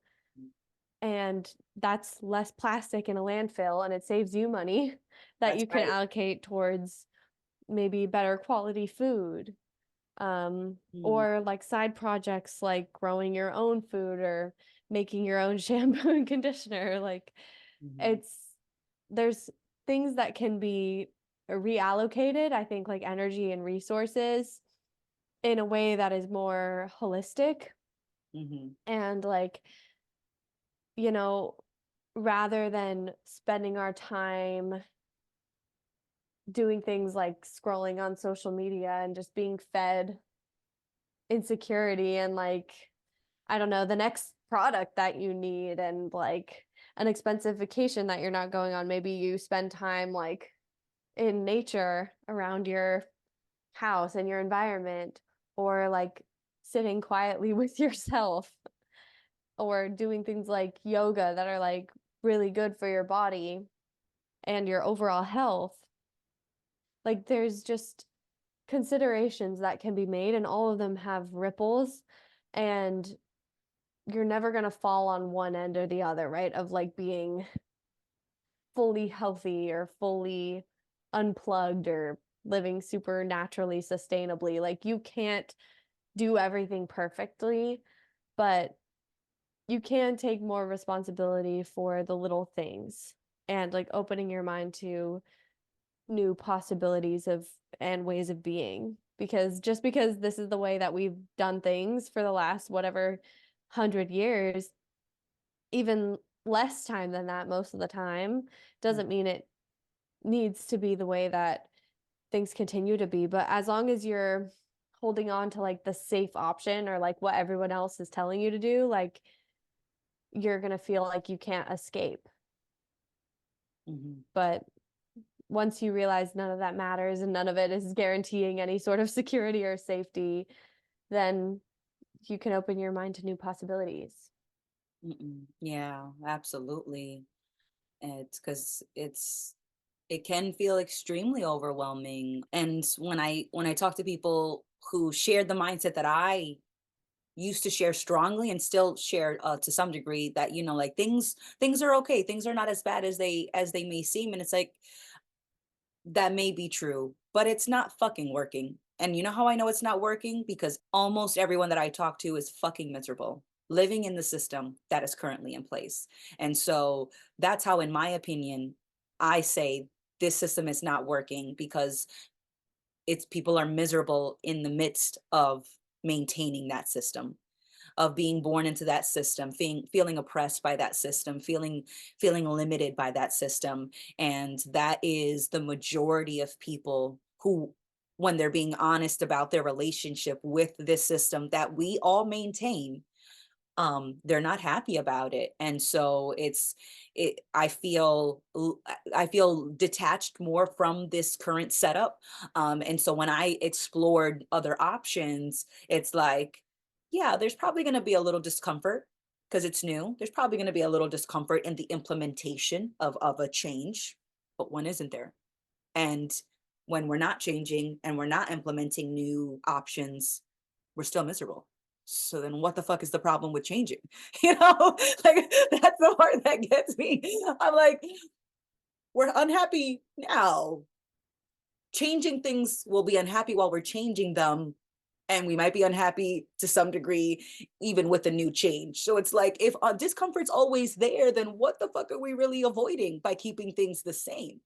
And that's less plastic in a landfill and it saves you money that That's you can right. allocate towards maybe better quality food. Mm, Or like side projects like growing your own food or making your own shampoo and conditioner. Like mhm, it's there's things that can be reallocated, I think, like energy and resources in a way that is more holistic mhm, and like, you know, rather than spending our time doing things like scrolling on social media and just being fed insecurity and like, I don't know, the next product that you need and like an expensive vacation that you're not going on. Maybe you spend time like in nature around your house and your environment, or like sitting quietly with yourself, or doing things like yoga that are like really good for your body and your overall health. Like there's just considerations that can be made, and all of them have ripples, and you're never going to fall on one end or the other, right? Of like being fully healthy or fully unplugged or living super naturally sustainably. Like you can't do everything perfectly, but you can take more responsibility for the little things and like opening your mind to new possibilities of and ways of being. Because just because this is the way that we've done things for the last whatever 100 years, even less time than that most of the time, mm, doesn't mean it needs to be the way that things continue to be. But as long as you're holding on to like the safe option or like what everyone else is telling you to do, like you're going to feel like you can't escape. mhm, But once you realize none of that matters and none of it is guaranteeing any sort of security or safety, then you can open your mind to new possibilities. Yeah, absolutely. It's because it can feel extremely overwhelming. And when I talk to people who shared the mindset that I used to share strongly and still share to some degree, that like things are okay, things are not as bad as they may seem, and it's like that may be true, but it's not fucking working. And you know how I know it's not working? Because almost everyone that I talk to is fucking miserable living in the system that is currently in place. And so that's how, in my opinion, I say this system is not working, because it's people are miserable in the midst of maintaining that system, of being born into that system, feeling oppressed by that system, feeling limited by that system. And that is the majority of people who, when they're being honest about their relationship with this system that we all maintain, they're not happy about it. And so I feel detached more from this current setup. And so when I explored other options, it's like, yeah, there's probably going to be a little discomfort because it's new. There's probably going to be a little discomfort in the implementation of a change, but when isn't there? And when we're not changing and we're not implementing new options, we're still miserable. So then what the fuck is the problem with changing? You know, like that's the part that gets me. I'm like, we're unhappy now. Changing things, will be unhappy while we're changing them. And we might be unhappy to some degree, even with a new change. So it's like, if discomfort's always there, then what the fuck are we really avoiding by keeping things the same?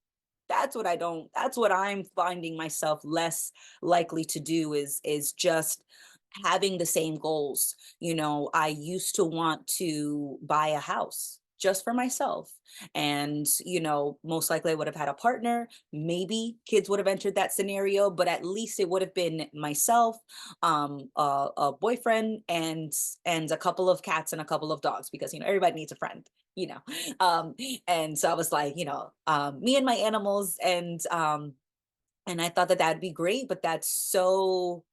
That's what I'm finding myself less likely to do, is just having the same goals. I used to want to buy a house just for myself. And, most likely I would have had a partner. Maybe kids would have entered that scenario, but at least it would have been myself, a boyfriend, and a couple of cats and a couple of dogs, because, everybody needs a friend, you know. And so I was like, me and my animals, and I thought that that'd be great, but that's so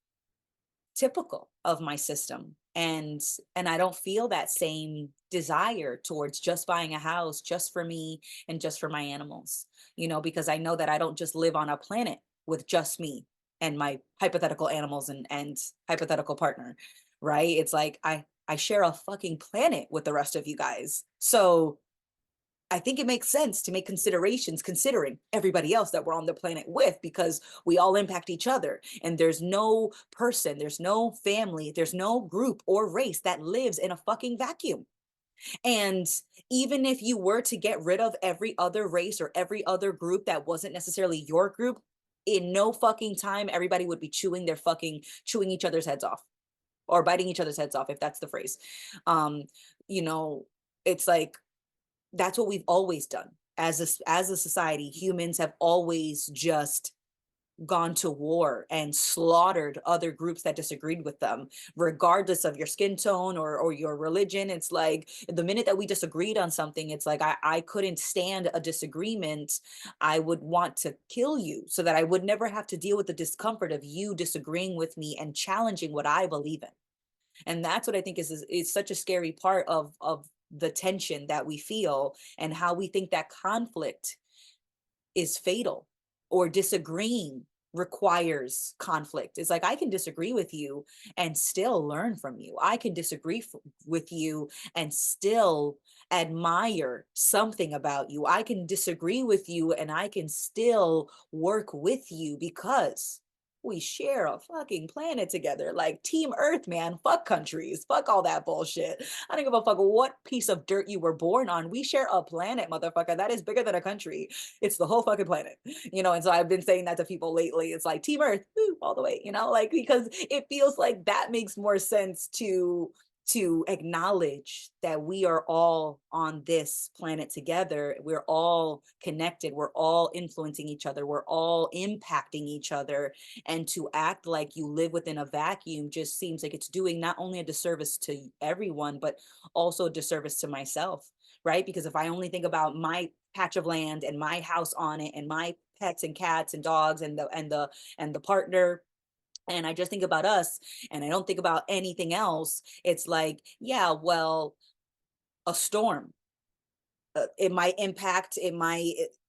typical of my system. And I don't feel that same desire towards just buying a house just for me and just for my animals, because I know that I don't just live on a planet with just me. and my hypothetical animals and hypothetical partner, right? It's like I share a fucking planet with the rest of you guys. So I think it makes sense to make considerations considering everybody else that we're on the planet with, because we all impact each other. And there's no person, there's no family, there's no group or race that lives in a fucking vacuum. And even if you were to get rid of every other race or every other group that wasn't necessarily your group, in no fucking time, everybody would be chewing each other's heads off, or biting each other's heads off, if that's the phrase. Um, you know, it's like that's what we've always done as a society. Humans have always just gone to war and slaughtered other groups that disagreed with them, regardless of your skin tone or your religion. It's like the minute that we disagreed on something, it's like I couldn't stand a disagreement. I would want to kill you so that I would never have to deal with the discomfort of you disagreeing with me and challenging what I believe in. And that's what I think is such a scary part of the tension that we feel, and how we think that conflict is fatal, or disagreeing requires conflict. It's like I can disagree with you and still learn from you. I can disagree with you and still admire something about you. I can disagree with you and I can still work with you because we share a fucking planet together. Like Team Earth, man. Fuck countries. Fuck all that bullshit. I don't give a fuck what piece of dirt you were born on. We share a planet, motherfucker. That is bigger than a country. It's the whole fucking planet, and so I've been saying that to people lately. It's like Team Earth, woo, all the way, like, because it feels like that makes more sense to acknowledge that we are all on this planet together. We're all connected. We're all influencing each other. We're all impacting each other. And to act like you live within a vacuum just seems like it's doing not only a disservice to everyone, but also a disservice to myself, right? Because if I only think about my patch of land and my house on it and my pets and cats and dogs and the partner, and I just think about us and I don't think about anything else, it's like, yeah, well, a storm, it might impact,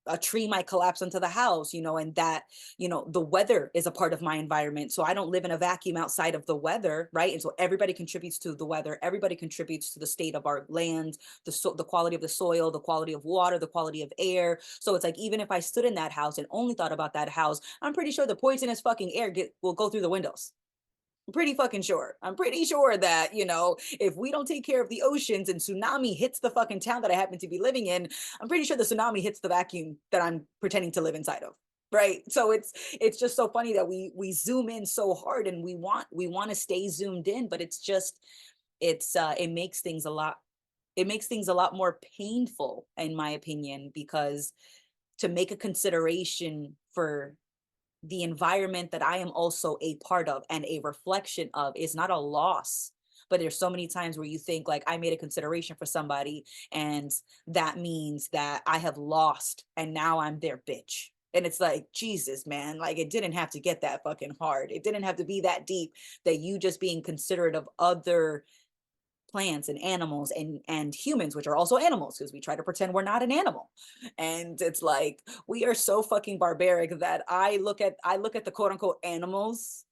a tree might collapse onto the house, and that, the weather is a part of my environment. So I don't live in a vacuum outside of the weather, right? And so everybody contributes to the weather. Everybody contributes to the state of our land, the quality of the soil, the quality of water, the quality of air. So it's like, even if I stood in that house and only thought about that house, I'm pretty sure the poisonous fucking air will go through the windows. I'm pretty fucking sure. I'm pretty sure that, if we don't take care of the oceans and tsunami hits the fucking town that I happen to be living in, I'm pretty sure the tsunami hits the vacuum that I'm pretending to live inside of. Right. So it's just so funny that we zoom in so hard, and we want to stay zoomed in, but it makes things a lot more painful, in my opinion, because to make a consideration for the environment that I am also a part of and a reflection of is not a loss. But there's so many times where you think like I made a consideration for somebody, and that means that I have lost and now I'm their bitch. And it's like, Jesus, man, like it didn't have to get that fucking hard. It didn't have to be that deep, that you just being considerate of other plants and animals and humans, which are also animals, because we try to pretend we're not an animal. And it's like we are so fucking barbaric that I look at the quote unquote animals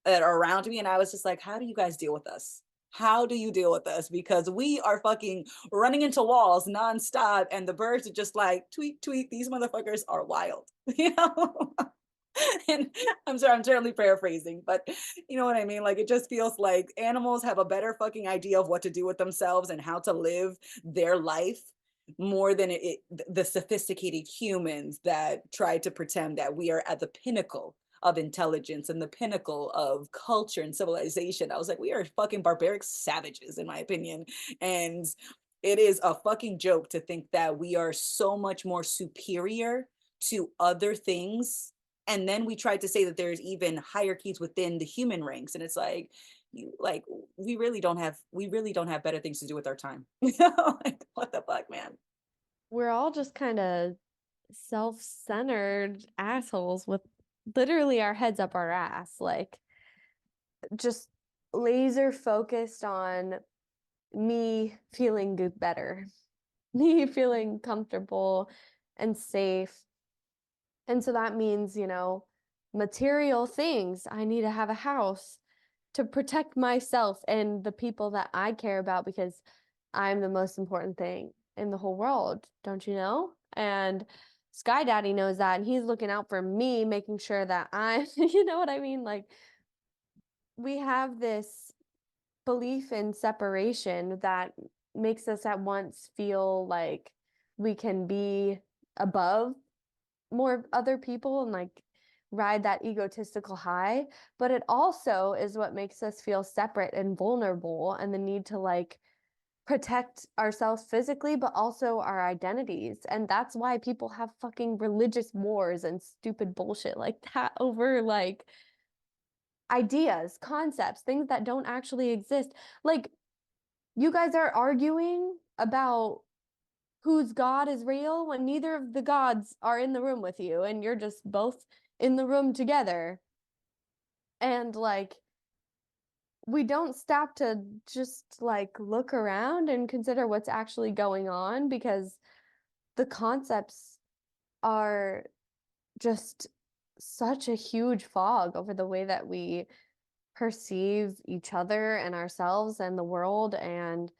that are around me, and I was just like, how do you guys deal with us? How do you deal with us? Because we are fucking running into walls nonstop, and the birds are just like tweet tweet. These motherfuckers are wild, you know. And I'm sorry, I'm certainly paraphrasing, but you know what I mean? Like, it just feels like animals have a better fucking idea of what to do with themselves and how to live their life more than the sophisticated humans that try to pretend that we are at the pinnacle of intelligence and the pinnacle of culture and civilization. I was like, we are fucking barbaric savages, in my opinion. And it is a fucking joke to think that we are so much more superior to other things, and then we tried to say that there's even hierarchies within the human ranks, and it's like, we really don't have better things to do with our time. Like, what the fuck, man? We're all just kind of self-centered assholes with literally our heads up our ass, like just laser focused on me feeling good better, me feeling comfortable and safe. And so that means, material things. I need to have a house to protect myself and the people that I care about because I'm the most important thing in the whole world, don't you know? And Sky Daddy knows that, and he's looking out for me, making sure that I'm, you know what I mean? Like, we have this belief in separation that makes us at once feel like we can be above more other people and like ride that egotistical high, but it also is what makes us feel separate and vulnerable and the need to like protect ourselves physically, but also our identities. And that's why people have fucking religious wars and stupid bullshit like that over like ideas, concepts, things that don't actually exist. Like, you guys are arguing about whose God is real when neither of the gods are in the room with you and you're just both in the room together. And like, we don't stop to just like look around and consider what's actually going on because the concepts are just such a huge fog over the way that we perceive each other and ourselves and the world and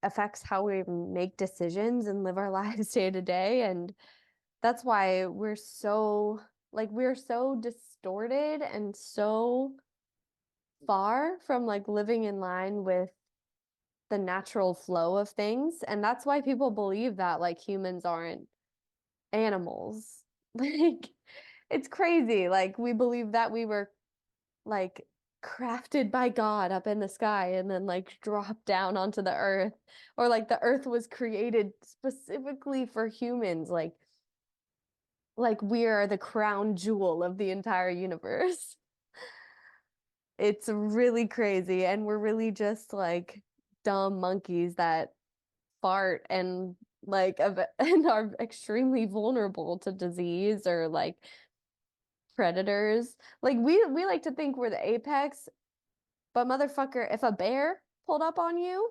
affects how we make decisions and live our lives day to day. And that's why we're so distorted and so far from like living in line with the natural flow of things. And that's why people believe that like humans aren't animals. Like, it's crazy. Like, we believe that we were like crafted by God up in the sky and then like dropped down onto the earth, or like the earth was created specifically for humans. Like we are the crown jewel of the entire universe. It's really crazy, and we're really just like dumb monkeys that fart and like and are extremely vulnerable to disease or like predators. Like we like to think we're the apex, but motherfucker, if a bear pulled up on you,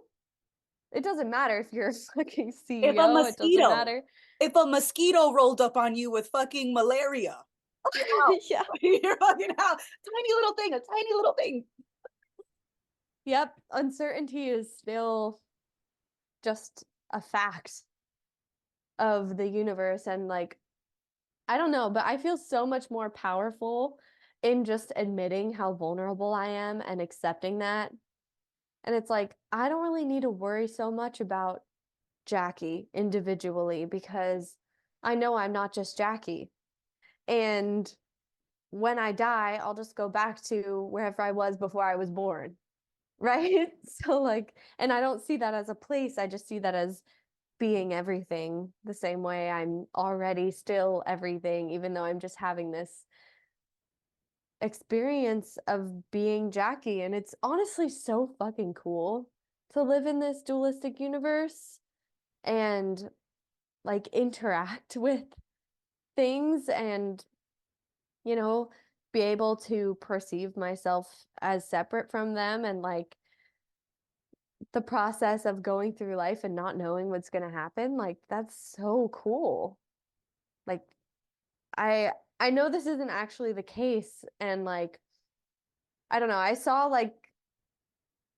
it doesn't matter if you're a fucking If a CEO, it doesn't mosquito, matter. if a mosquito rolled up on you with fucking malaria, you're out. Yeah. You're fucking out. Tiny little thing, a tiny little thing. Yep. Uncertainty is still just a fact of the universe. And like, I don't know, but I feel so much more powerful in just admitting how vulnerable I am and accepting that. And it's like, I don't really need to worry so much about Jackie individually because I know I'm not just Jackie. And when I die, I'll just go back to wherever I was before I was born. Right? So, like, and I don't see that as a place. I just see that as being everything the same way I'm already still everything, even though I'm just having this experience of being Jackie. And it's honestly so fucking cool to live in this dualistic universe and like interact with things and, you know, be able to perceive myself as separate from them and like the process of going through life and not knowing what's going to happen. Like, that's so cool. Like, I know this isn't actually the case, and like, I don't know, I saw like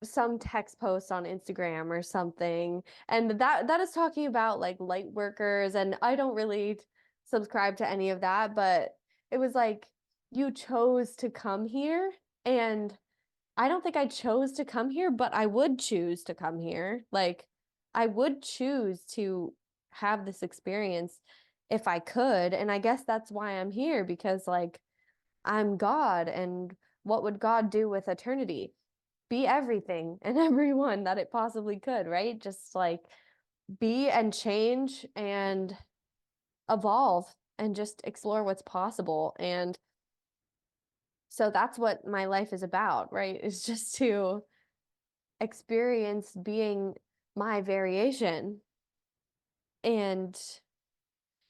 some text post on Instagram or something, and that is talking about like light workers, and I don't really subscribe to any of that, but it was like you chose to come here, and I don't think I chose to come here, but I would choose to come here. Like, I would choose to have this experience if I could. And I guess that's why I'm here because, like, I'm God. And what would God do with eternity? Be everything and everyone that it possibly could, right? Just like be and change and evolve and just explore what's possible. And so that's what my life is about, right? Is just to experience being my variation. And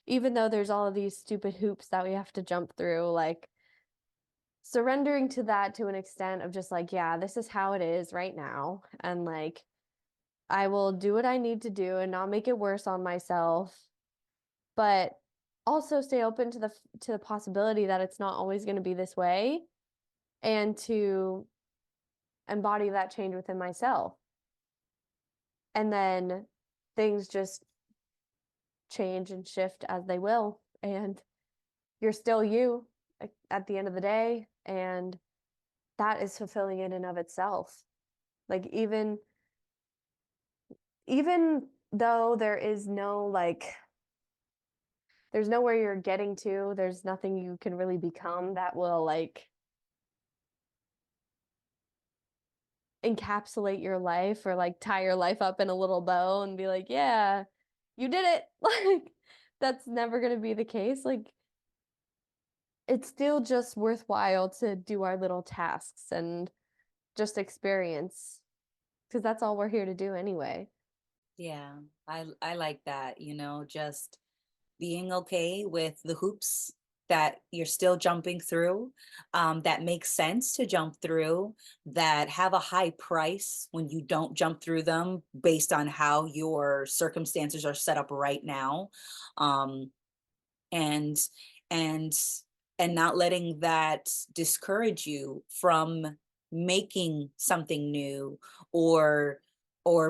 even though there's all of these stupid hoops that we have to jump through, like surrendering to that to an extent of just like, yeah, this is how it is right now. And like, I will do what I need to do and not make it worse on myself. But also stay open to the possibility that it's not always going to be this way, and to embody that change within myself. And then things just change and shift as they will, and you're still you at the end of the day, and that is fulfilling in and of itself. Like, even though there is no, like, there's nowhere you're getting to, there's nothing you can really become that will, like, encapsulate your life, or like tie your life up in a little bow and be like, yeah, you did it. Like, that's never going to be the case. Like, it's still just worthwhile to do our little tasks and just experience, because that's all we're here to do anyway. Yeah, I like that, just being okay with the hoops that you're still jumping through, that makes sense to jump through, that have a high price when you don't jump through them based on how your circumstances are set up right now. Um, and and and not letting that discourage you from making something new, or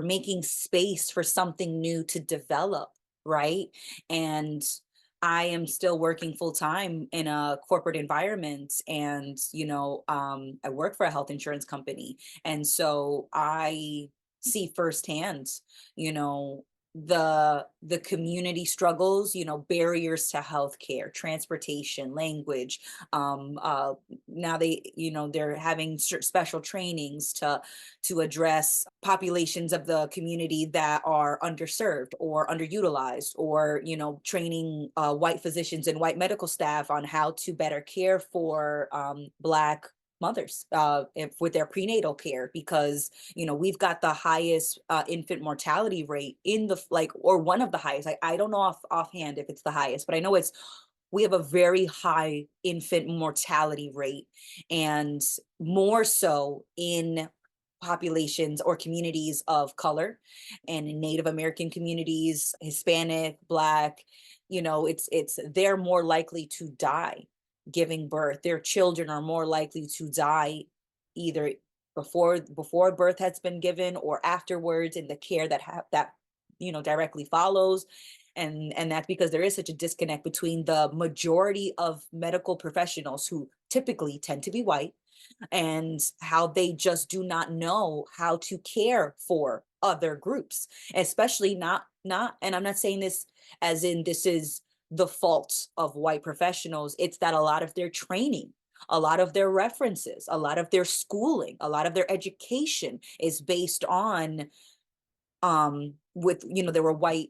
making space for something new to develop, right? And I am still working full time in a corporate environment, and I work for a health insurance company, and so I see firsthand, you know the community struggles, barriers to healthcare, transportation, language. Now they're having special trainings to address populations of the community that are underserved or underutilized, or training white physicians and white medical staff on how to better care for Black mothers, with their prenatal care, because we've got the highest infant mortality rate in the, like, or one of the highest. I don't know offhand if it's the highest, but I know we have a very high infant mortality rate, and more so in populations or communities of color, and in Native American communities, Hispanic, Black. It's they're more likely to die giving birth. Their children are more likely to die either before birth has been given, or afterwards in the care that directly follows. And that's because there is such a disconnect between the majority of medical professionals, who typically tend to be white, and how they just do not know how to care for other groups, especially not and I'm not saying this as in this is the fault of white professionals. It's that a lot of their training, a lot of their references, a lot of their schooling, a lot of their education is based on with there were white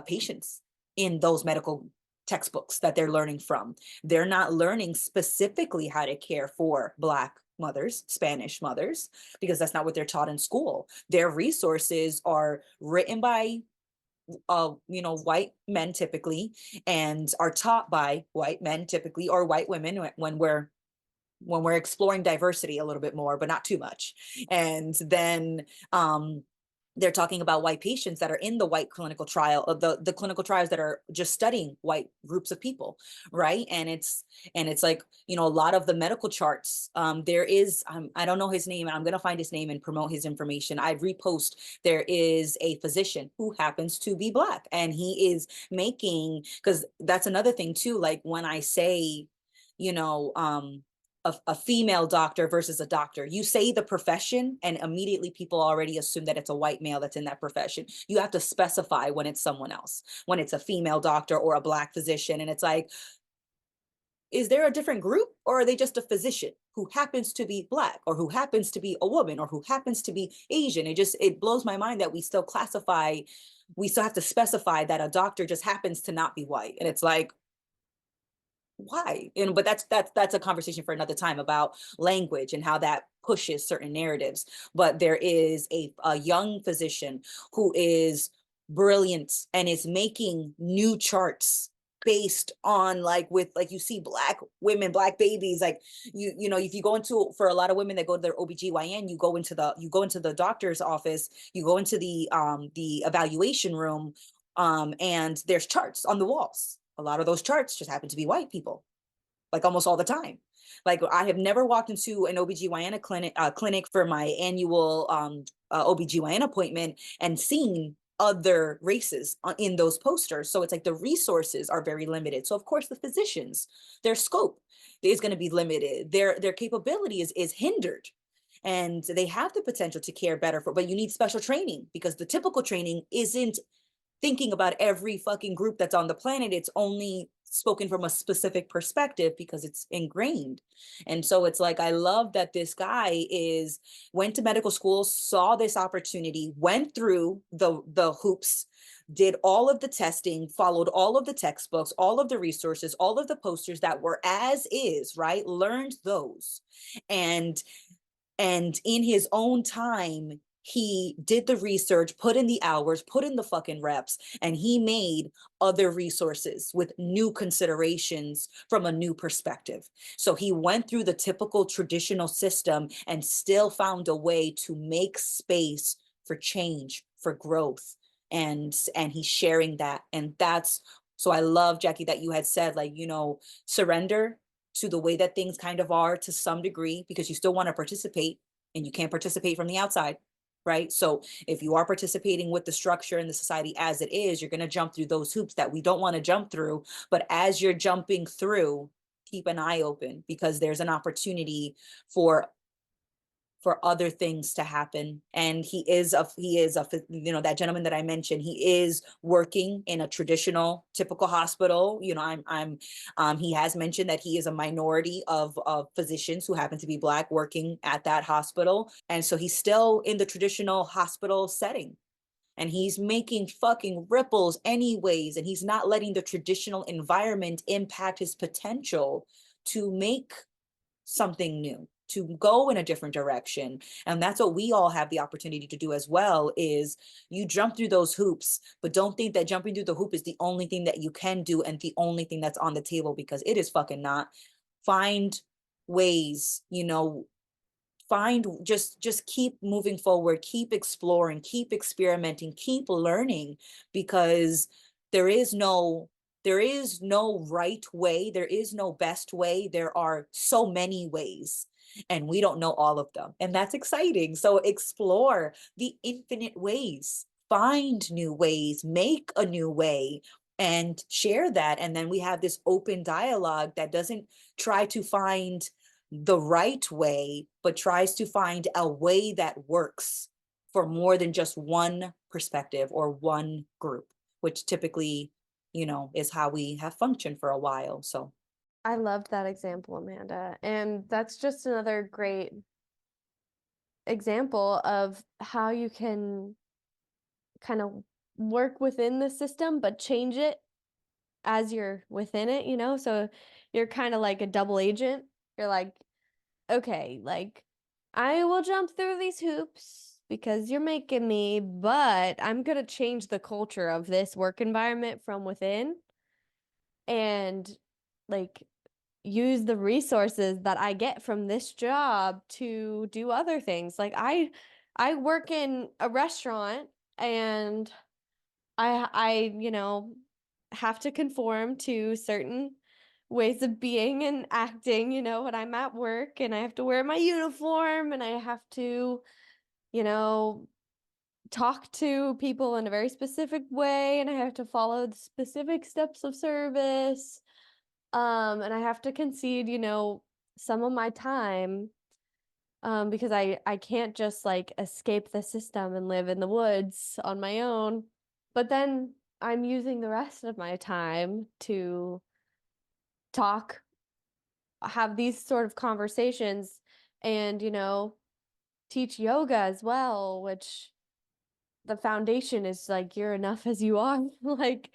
patients in those medical textbooks that they're learning from. They're not learning specifically how to care for Black mothers, Spanish mothers, because that's not what they're taught in school. Their resources are written by white men typically, and are taught by white men typically, or white women, when we're exploring diversity a little bit more, but not too much. And then they're talking about white patients that are in the white clinical trial, the clinical trials that are just studying white groups of people, right? And it's like, a lot of the medical charts, there is, I don't know his name, and I'm going to find his name and promote his information. I repost. There is a physician who happens to be Black, and he is making, because that's another thing too, like when I say, you know, a female doctor versus a doctor. You say the profession, and immediately people already assume that it's a white male that's in that profession. You have to specify when it's someone else, when it's a female doctor or a Black physician. And it's like, is there a different group, or are they just a physician who happens to be Black, or who happens to be a woman, or who happens to be Asian? It blows my mind that we still have to specify that a doctor just happens to not be white. And it's like, why? But that's a conversation for another time, about language and how that pushes certain narratives. But there is a young physician who is brilliant and is making new charts based on, like, with, like, you see Black women, Black babies, like, if you go into, for a lot of women that go to their OBGYN, you go into the doctor's office, you go into the evaluation room, and there's charts on the walls, A lot of those charts just happen to be white people, like almost all the time. Like I have never walked into an OBGYN clinic for my annual OBGYN appointment and seen other races in those posters. So it's like the resources are very limited. So of course the physicians, their scope is going to be limited. Their capability is hindered. And they have the potential to care better for, but you need special training because the typical training isn't thinking about every fucking group that's on the planet. It's only spoken from a specific perspective because it's ingrained. And so it's like I love that this guy is went to medical school, saw this opportunity, went through the hoops, did all of the testing, followed all of the textbooks, all of the resources, all of the posters that were as is, right? Learned those. And in his own time, he did the research, put in the hours, put in the fucking reps, and he made other resources with new considerations from a new perspective. So he went through the typical traditional system and still found a way to make space for change, for growth. And he's sharing that. And that's so I love, Jackie, that you had said, like, surrender to the way that things kind of are to some degree because you still want to participate and you can't participate from the outside, right? So if you are participating with the structure and the society as it is, you're going to jump through those hoops that we don't want to jump through. But as you're jumping through, keep an eye open because there's an opportunity for other things to happen. And he is that gentleman that I mentioned, he is working in a traditional typical hospital. He has mentioned that he is a minority of physicians who happen to be Black working at that hospital, and so he's still in the traditional hospital setting and he's making fucking ripples anyways, and he's not letting the traditional environment impact his potential to make something new, to go in a different direction. And that's what we all have the opportunity to do as well, is you jump through those hoops, but don't think that jumping through the hoop is the only thing that you can do and the only thing that's on the table, because it is fucking not. Find ways, find just keep moving forward, keep exploring, keep experimenting, keep learning, because there is no right way, there is no best way, there are so many ways and we don't know all of them, and that's exciting. So explore the infinite ways, find new ways, make a new way, and share that. And then we have this open dialogue that doesn't try to find the right way, but tries to find a way that works for more than just one perspective or one group, which typically, is how we have functioned for a while. So I loved that example, Amanda. And that's just another great example of how you can kind of work within the system, but change it as you're within it, So you're kind of like a double agent. You're like, okay, like I will jump through these hoops because you're making me, but I'm going to change the culture of this work environment from within and like use the resources that I get from this job to do other things. Like I work in a restaurant and I have to conform to certain ways of being and acting, when I'm at work, and I have to wear my uniform and I have to, you know, talk to people in a very specific way and I have to follow the specific steps of service. And I have to concede, some of my time, because I can't just like escape the system and live in the woods on my own. But then I'm using the rest of my time to talk, have these sort of conversations, and teach yoga as well, which the foundation is like you're enough as you are. Like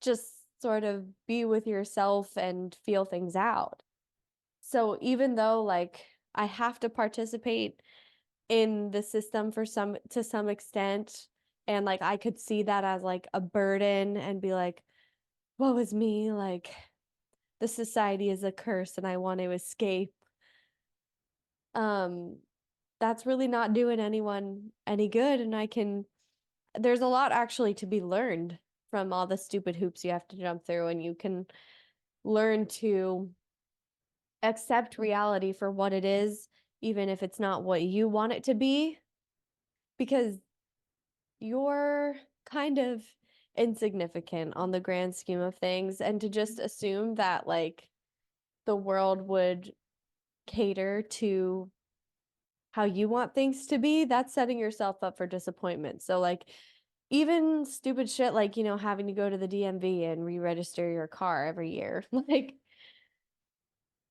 just sort of be with yourself and feel things out. So even though like I have to participate in the system to some extent, and like I could see that as like a burden and be like, woe is me, like the society is a curse and I want to escape. Um, that's really not doing anyone any good, and there's a lot actually to be learned from all the stupid hoops you have to jump through, and you can learn to accept reality for what it is, even if it's not what you want it to be, because you're kind of insignificant on the grand scheme of things. And to just assume that, like, the world would cater to how you want things to be, that's setting yourself up for disappointment. So, like, even stupid shit like, having to go to the DMV and re-register your car every year, like,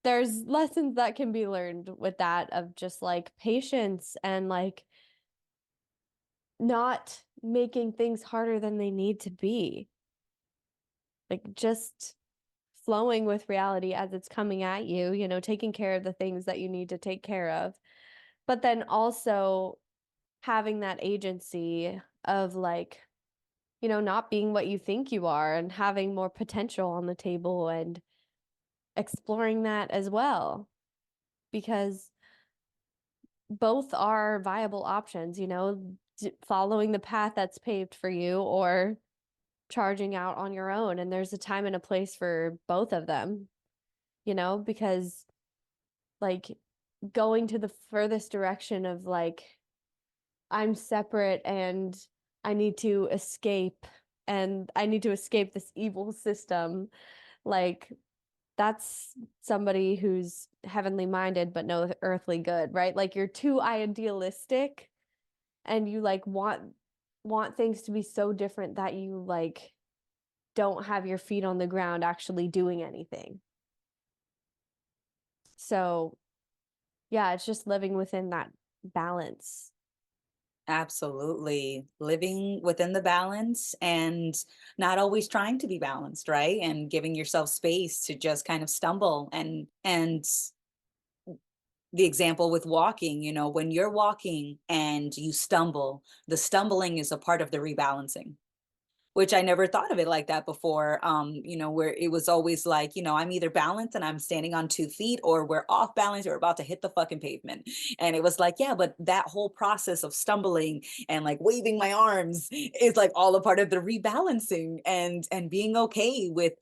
there's lessons that can be learned with that, of just like patience and like not making things harder than they need to be. Like, just flowing with reality as it's coming at you, taking care of the things that you need to take care of, but then also having that agency of, like, not being what you think you are and having more potential on the table and exploring that as well. Because both are viable options, following the path that's paved for you or charging out on your own. And there's a time and a place for both of them, because, like, going to the furthest direction of, like, I'm separate and I need to escape and I need to escape this evil system, like, that's somebody who's heavenly minded but no earthly good, right? Like, you're too idealistic and you, like, want things to be so different that you, like, don't have your feet on the ground actually doing anything. So, yeah, it's just living within that balance. Absolutely. Living within the balance and not always trying to be balanced, right? And giving yourself space to just kind of stumble and the example with walking, when you're walking and you stumble, the stumbling is a part of the rebalancing, which I never thought of it like that before. Where it was always like, I'm either balanced and I'm standing on 2 feet, or we're off balance or about to hit the fucking pavement. And it was like, yeah, but that whole process of stumbling and like waving my arms is like all a part of the rebalancing and being okay with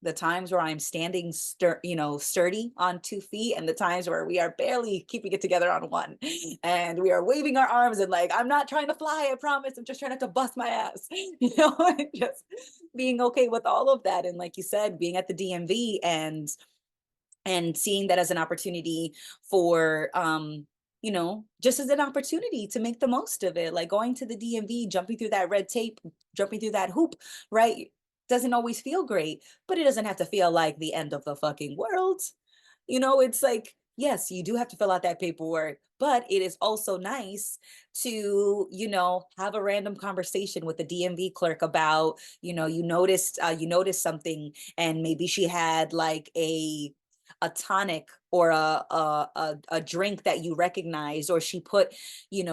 the times where I'm standing sturdy on 2 feet, and the times where we are barely keeping it together on one, and we are waving our arms and like, I'm not trying to fly, I promise, I'm just trying not to bust my ass, just being okay with all of that. And like you said, being at the DMV and seeing that as an opportunity for just as an opportunity to make the most of it, like going to the DMV, jumping through that red tape, jumping through that hoop, right? Doesn't always feel great, but it doesn't have to feel like the end of the fucking world. It's like, yes, you do have to fill out that paperwork, but it is also nice to, have a random conversation with the DMV clerk about, you noticed something, and maybe she had like a tonic or a drink that you recognize, or she put,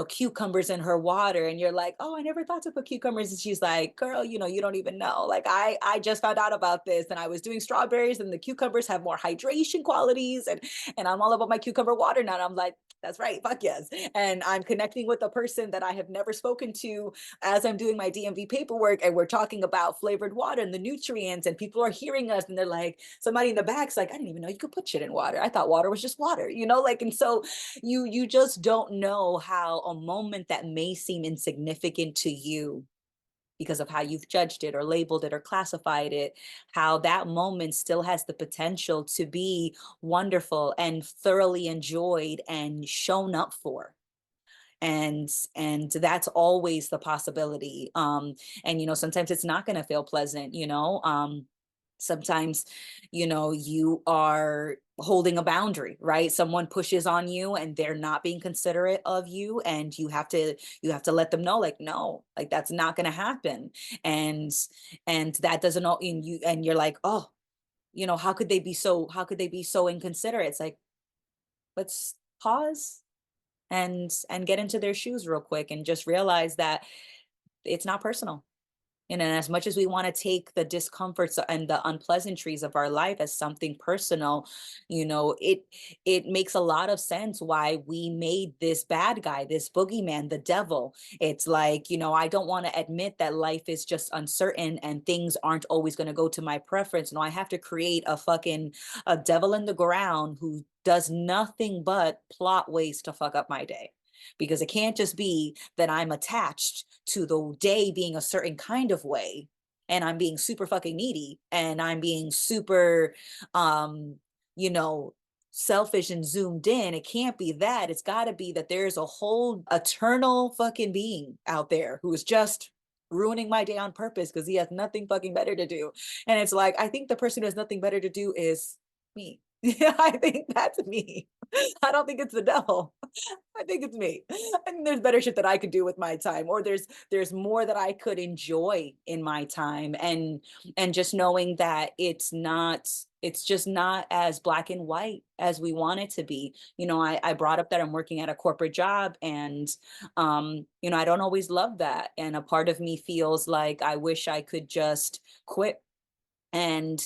cucumbers in her water, and you're like, oh, I never thought to put cucumbers. And she's like, girl, you don't even know. Like, I just found out about this, and I was doing strawberries, and the cucumbers have more hydration qualities, and I'm all about my cucumber water now. And I'm like, that's right, fuck yes. And I'm connecting with a person that I have never spoken to as I'm doing my DMV paperwork, and we're talking about flavored water and the nutrients, and people are hearing us, and they're like, somebody in the back's like, I didn't even know you could put shit in water. I thought water was just water, like. And so you just don't know how a moment that may seem insignificant to you because of how you've judged it or labeled it or classified it, how that moment still has the potential to be wonderful and thoroughly enjoyed and shown up for. And that's always the possibility. And sometimes it's not going to feel pleasant. Sometimes you are holding a boundary, right? Someone pushes on you and they're not being considerate of you, and you have to let them know, like, no, like, that's not going to happen. And that doesn't know in you, and you're like, oh, how could they be so inconsiderate? It's like, let's pause and get into their shoes real quick and just realize that it's not personal. And then as much as we want to take the discomforts and the unpleasantries of our life as something personal, it makes a lot of sense why we made this bad guy, this boogeyman, the devil. It's like, I don't want to admit that life is just uncertain and things aren't always going to go to my preference. No, I have to create a devil in the ground who does nothing but plot ways to fuck up my day, because it can't just be that I'm attached to the day being a certain kind of way and I'm being super fucking needy and I'm being super um you know selfish and zoomed in. It can't be that. It's got to be that there's a whole eternal fucking being out there who is just ruining my day on purpose because he has nothing fucking better to do. And it's like, I think the person who has nothing better to do is me. Yeah, I think that's me. I don't think it's the devil. I think it's me. I think there's better shit that I could do with my time, or there's more that I could enjoy in my time, and just knowing that it's just not as black and white as we want it to be. I brought up that I'm working at a corporate job, and I don't always love that. And a part of me feels like I wish I could just quit and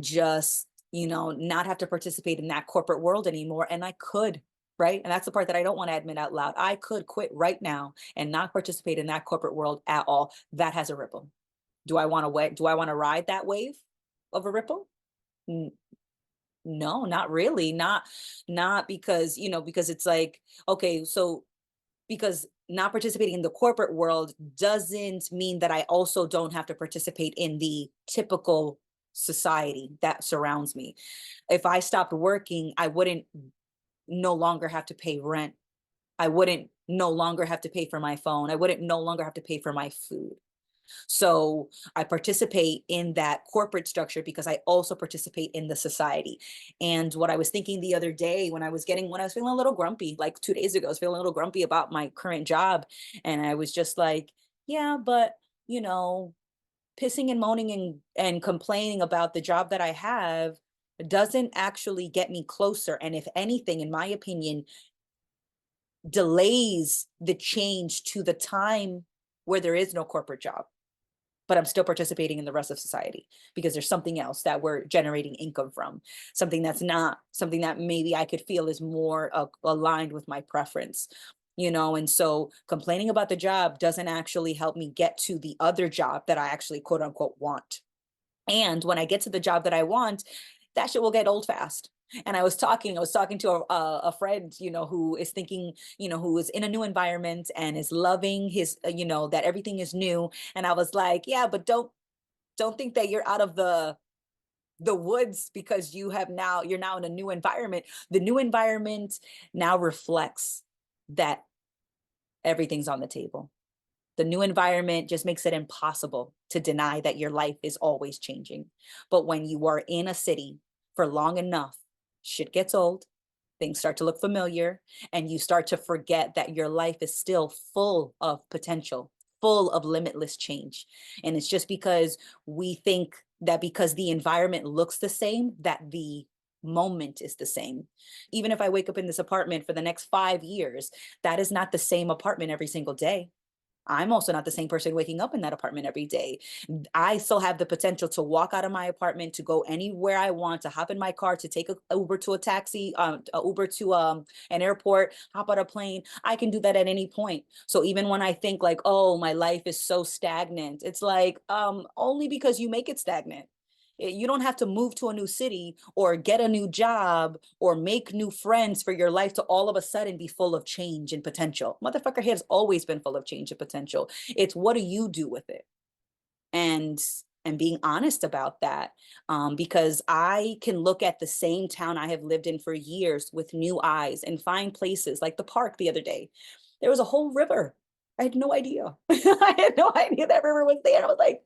just not have to participate in that corporate world anymore, and I could. Right, and that's the part that I don't want to admit out loud. I could quit right now and not participate in that corporate world at all. That has a ripple. Do I want to ride that wave of a ripple? No, not really. Not because, because it's like, okay, so because not participating in the corporate world doesn't mean that I also don't have to participate in the typical society that surrounds me. If I stopped working, I wouldn't no longer have to pay rent. I wouldn't no longer have to pay for my phone. I wouldn't no longer have to pay for my food. So I participate in that corporate structure because I also participate in the society. And what I was thinking the other day when I was feeling a little grumpy, like 2 days ago, I was feeling a little grumpy about my current job. And I was just like, yeah, but you know, pissing and moaning and complaining about the job that I have doesn't actually get me closer. And if anything, in my opinion, delays the change to the time where there is no corporate job, but I'm still participating in the rest of society because there's something else that we're generating income from, something that's not something that maybe I could feel is more aligned with my preference. And so complaining about the job doesn't actually help me get to the other job that I actually quote unquote want. And when I get to the job that I want, that shit will get old fast. And I was talking to a friend, who is thinking, who is in a new environment and is loving his, that everything is new. And I was like, yeah, but don't think that you're out of the woods because you're now in a new environment. The new environment now reflects that everything's on the table. The new environment just makes it impossible to deny that your life is always changing. But when you are in a city for long enough, shit gets old, things start to look familiar, and you start to forget that your life is still full of potential, full of limitless change. And it's just because we think that because the environment looks the same, that the moment is the same. Even if I wake up in this apartment for the next 5 years, that is not the same apartment every single day. I'm also not the same person waking up in that apartment every day. I still have the potential to walk out of my apartment, to go anywhere I want, to hop in my car, to take a Uber to a taxi, a Uber to an airport, hop on a plane. I can do that at any point. So even when I think like, oh, my life is so stagnant, it's like only because you make it stagnant. You don't have to move to a new city or get a new job or make new friends for your life to all of a sudden be full of change and potential. Motherfucker has always been full of change and potential. It's what do you do with it? And being honest about that, because I can look at the same town I have lived in for years with new eyes and find places like the park the other day. There was a whole river. I had no idea. I had no idea that river was there. I was like,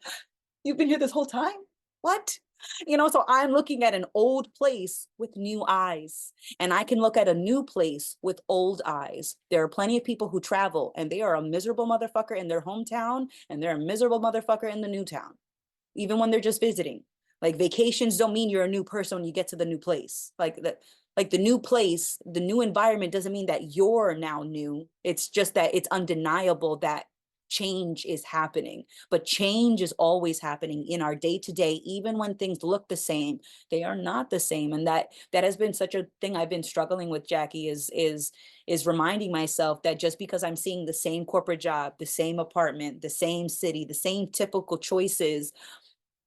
you've been here this whole time? What? So I'm looking at an old place with new eyes, and I can look at a new place with old eyes. There are plenty of people who travel and they are a miserable motherfucker in their hometown, and they're a miserable motherfucker in the new town, even when they're just visiting. Like vacations don't mean you're a new person when you get to the new place. Like the new place, the new environment doesn't mean that you're now new. It's just that it's undeniable that change is happening. But change is always happening in our day to day, even when things look the same, they are not the same. And that has been such a thing I've been struggling with, Jackie, is reminding myself that just because I'm seeing the same corporate job, the same apartment, the same city, the same typical choices,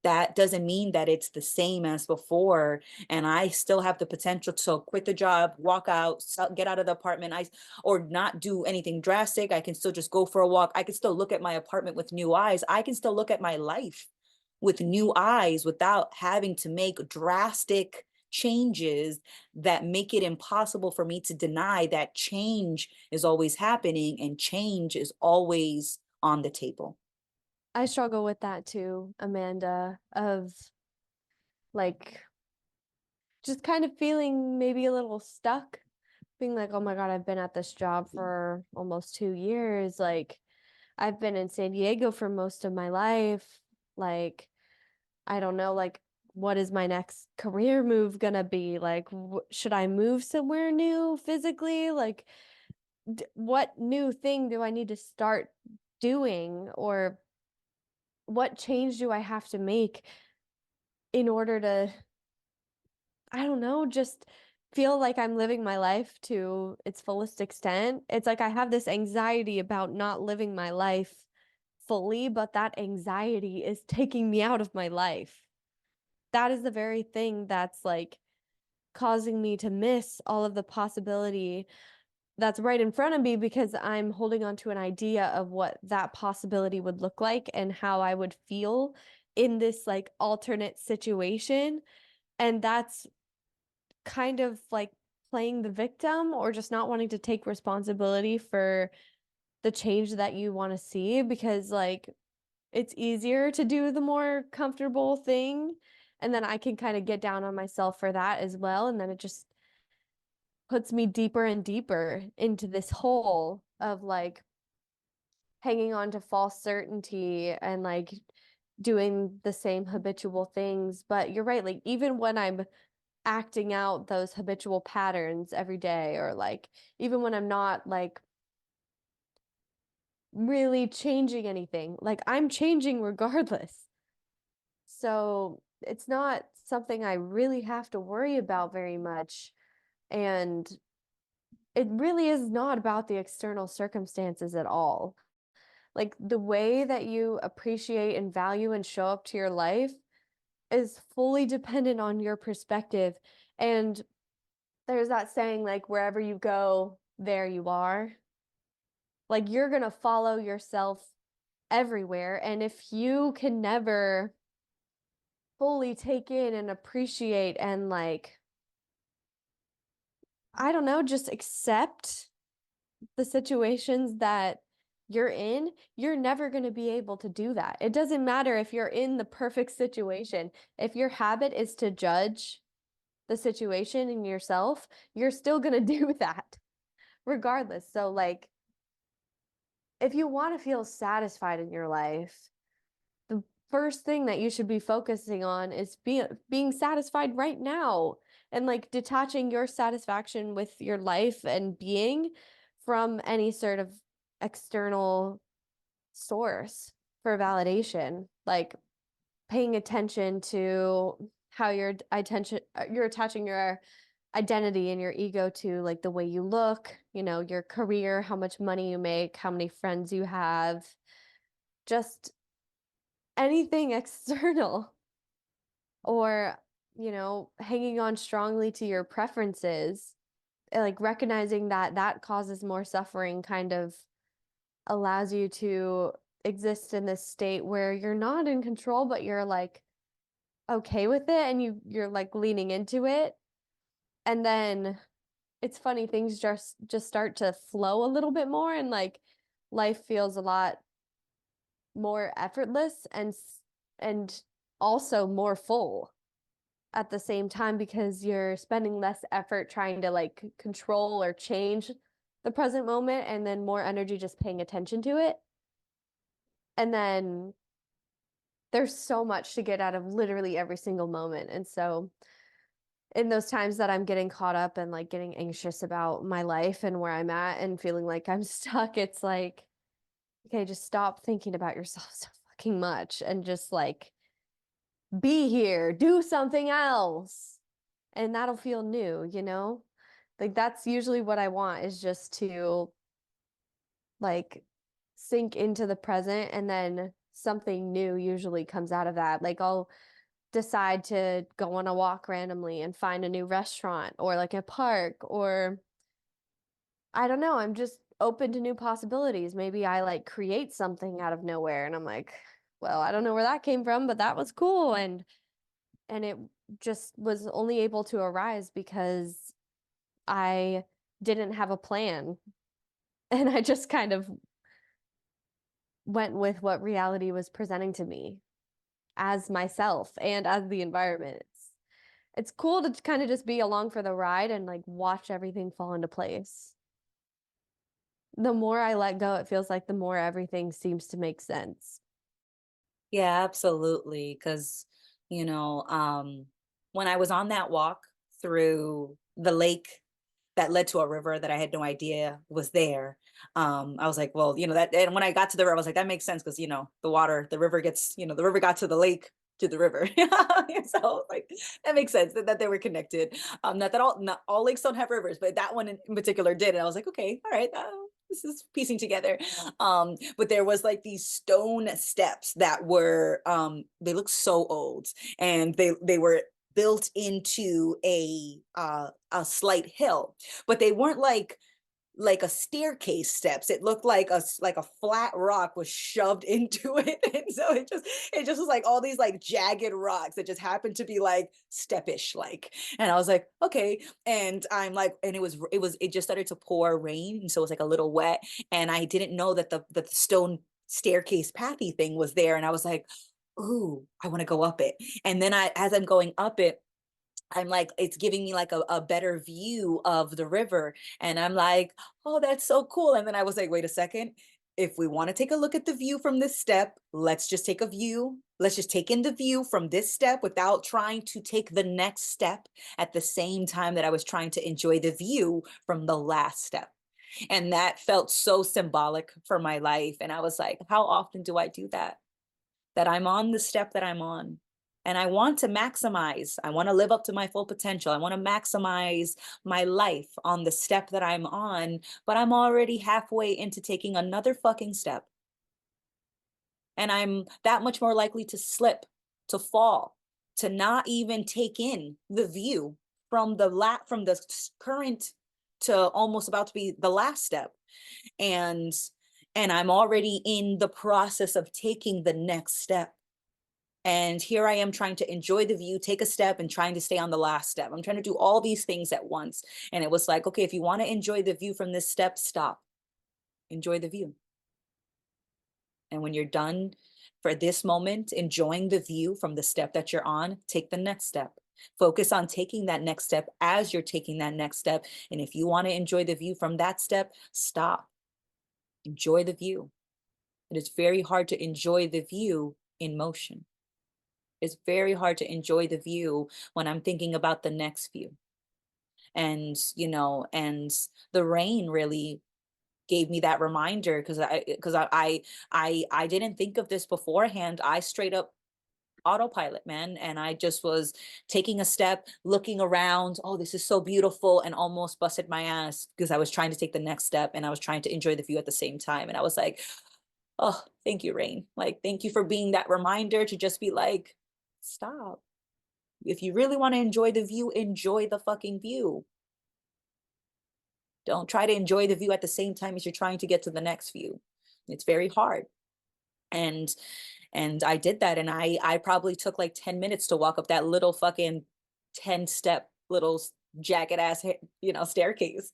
that doesn't mean that it's the same as before. And I still have the potential to quit the job, walk out, get out of the apartment, or not do anything drastic. I can still just go for a walk. I can still look at my apartment with new eyes. I can still look at my life with new eyes without having to make drastic changes that make it impossible for me to deny that change is always happening and change is always on the table. I struggle with that too, Amanda, of like just kind of feeling maybe a little stuck, being like, oh my God, I've been at this job for almost 2 years. Like, I've been in San Diego for most of my life. Like, I don't know, like, what is my next career move gonna be? Like, should I move somewhere new physically? Like, what new thing do I need to start doing? Or what change do I have to make in order to, I don't know, just feel like I'm living my life to its fullest extent? It's like I have this anxiety about not living my life fully, but that anxiety is taking me out of my life. That is the very thing that's like causing me to miss all of the possibility that's right in front of me because I'm holding on to an idea of what that possibility would look like and how I would feel in this like alternate situation. And that's kind of like playing the victim or just not wanting to take responsibility for the change that you want to see because like it's easier to do the more comfortable thing. And then I can kind of get down on myself for that as well. And then it just puts me deeper and deeper into this hole of like hanging on to false certainty and like doing the same habitual things. But you're right, like even when I'm acting out those habitual patterns every day, or like even when I'm not like really changing anything, like I'm changing regardless. So it's not something I really have to worry about very much. And it really is not about the external circumstances at all. Like the way that you appreciate and value and show up to your life is fully dependent on your perspective. And there's that saying, like, wherever you go, there you are. Like, you're going to follow yourself everywhere. And if you can never fully take in and appreciate and, like, I don't know, just accept the situations that you're in, you're never going to be able to do that. It doesn't matter if you're in the perfect situation. If your habit is to judge the situation and yourself, you're still going to do that regardless. So, like, if you want to feel satisfied in your life, the first thing that you should be focusing on is being satisfied right now and like detaching your satisfaction with your life and being from any sort of external source for validation, like paying attention to how you're attaching your identity and your ego to like the way you look, your career, how much money you make, how many friends you have, just anything external, or hanging on strongly to your preferences, like recognizing that that causes more suffering kind of allows you to exist in this state where you're not in control, but you're like okay with it and you're like leaning into it. And then it's funny, things just start to flow a little bit more and like life feels a lot more effortless and also more full at the same time because you're spending less effort trying to like control or change the present moment and then more energy just paying attention to it. And then there's so much to get out of literally every single moment. And so in those times that I'm getting caught up and like getting anxious about my life and where I'm at and feeling like I'm stuck, it's like Okay, just stop thinking about yourself so fucking much and just like be here, do something else. And that'll feel new, you know? Like that's usually what I want is just to like sink into the present and then something new usually comes out of that. Like I'll decide to go on a walk randomly and find a new restaurant or like a park or I don't know, I'm just open to new possibilities. Maybe I like create something out of nowhere and I'm like, well, I don't know where that came from, but that was cool and it just was only able to arise because I didn't have a plan and I just kind of went with what reality was presenting to me as myself and as the environment. It's cool to kind of just be along for the ride and like watch everything fall into place. The more I let go, it feels like the more everything seems to make sense. Yeah, absolutely. Because, when I was on that walk through the lake that led to a river that I had no idea was there. I was like, well, that, and when I got to the river, I was like, that makes sense because, the river gets, the river got to the lake to the river. So like that makes sense that they were connected. Not all lakes don't have rivers, but that one in particular did. And I was like, okay, all right. This is piecing together. But there was like these stone steps that were they look so old and they were built into a slight hill, but they weren't like a staircase steps. It looked like a flat rock was shoved into it. And so it just was like all these like jagged rocks that just happened to be like steppish like. And I was like, okay. And I'm like, and it just started to pour rain. And so it was like a little wet. And I didn't know that the stone staircase pathy thing was there. And I was like, ooh, I want to go up it. And then as I'm going up it, I'm like, it's giving me like a better view of the river. And I'm like, oh, that's so cool. And then I was like, wait a second. If we want to take a look at the view from this step, let's just take a view. Let's just take in the view from this step without trying to take the next step at the same time that I was trying to enjoy the view from the last step. And that felt so symbolic for my life. And I was like, how often do I do that? That I'm on the step that I'm on. And I want to maximize, I want to live up to my full potential. I want to maximize my life on the step that I'm on, but I'm already halfway into taking another fucking step. And I'm that much more likely to slip, to fall, to not even take in the view from the current to almost about to be the last step. And I'm already in the process of taking the next step. And here I am trying to enjoy the view, take a step, and trying to stay on the last step. I'm trying to do all these things at once. And it was like, okay, if you want to enjoy the view from this step, stop. Enjoy the view. And when you're done for this moment, enjoying the view from the step that you're on, take the next step. Focus on taking that next step as you're taking that next step. And if you want to enjoy the view from that step, stop. Enjoy the view. It is very hard to enjoy the view in motion. It's very hard to enjoy the view when I'm thinking about the next view. And, and the rain really gave me that reminder because I didn't think of this beforehand. I straight up autopilot, man. And I just was taking a step, looking around. Oh, this is so beautiful, and almost busted my ass because I was trying to take the next step and I was trying to enjoy the view at the same time. And I was like, oh, thank you, Rain. Like, thank you for being that reminder to just be like, stop. If you really want to enjoy the view, enjoy the fucking view. Don't try to enjoy the view at the same time as you're trying to get to the next view. It's very hard. And I did that, and I probably took like 10 minutes to walk up that little fucking 10-step little jagged ass staircase.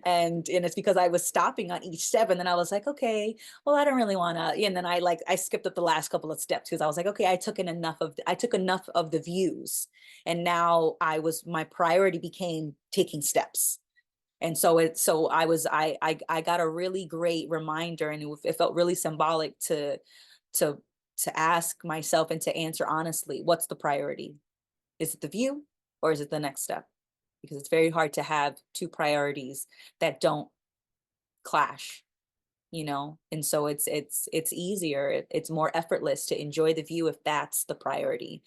And it's because I was stopping on each step, and then I was like, okay, well, I don't really want to. And then I skipped up the last couple of steps because I was like, okay, I took enough of the views, and now my priority became taking steps. And so I got a really great reminder, and it felt really symbolic to ask myself and to answer honestly, what's the priority? Is it the view or is it the next step? Because it's very hard to have two priorities that don't clash. and so it's easier, it's more effortless to enjoy the view if that's the priority.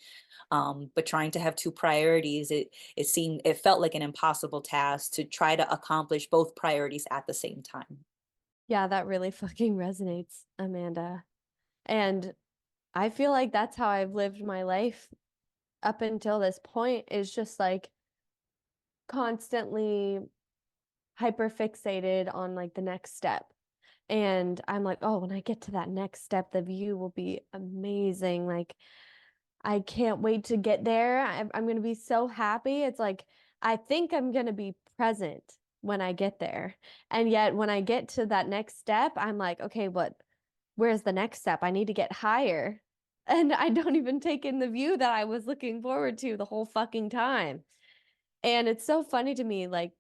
But trying to have two priorities, it felt like an impossible task to try to accomplish both priorities at the same time. Yeah, that really fucking resonates, Amanda. And I feel like that's how I've lived my life up until this point, is just like constantly hyper fixated on like the next step. And I'm like, oh, when I get to that next step, the view will be amazing. Like, I can't wait to get there. I'm going to be so happy. It's like, I think I'm going to be present when I get there. And yet, when I get to that next step, I'm like, okay, where's the next step? I need to get higher. And I don't even take in the view that I was looking forward to the whole fucking time. And it's so funny to me, like,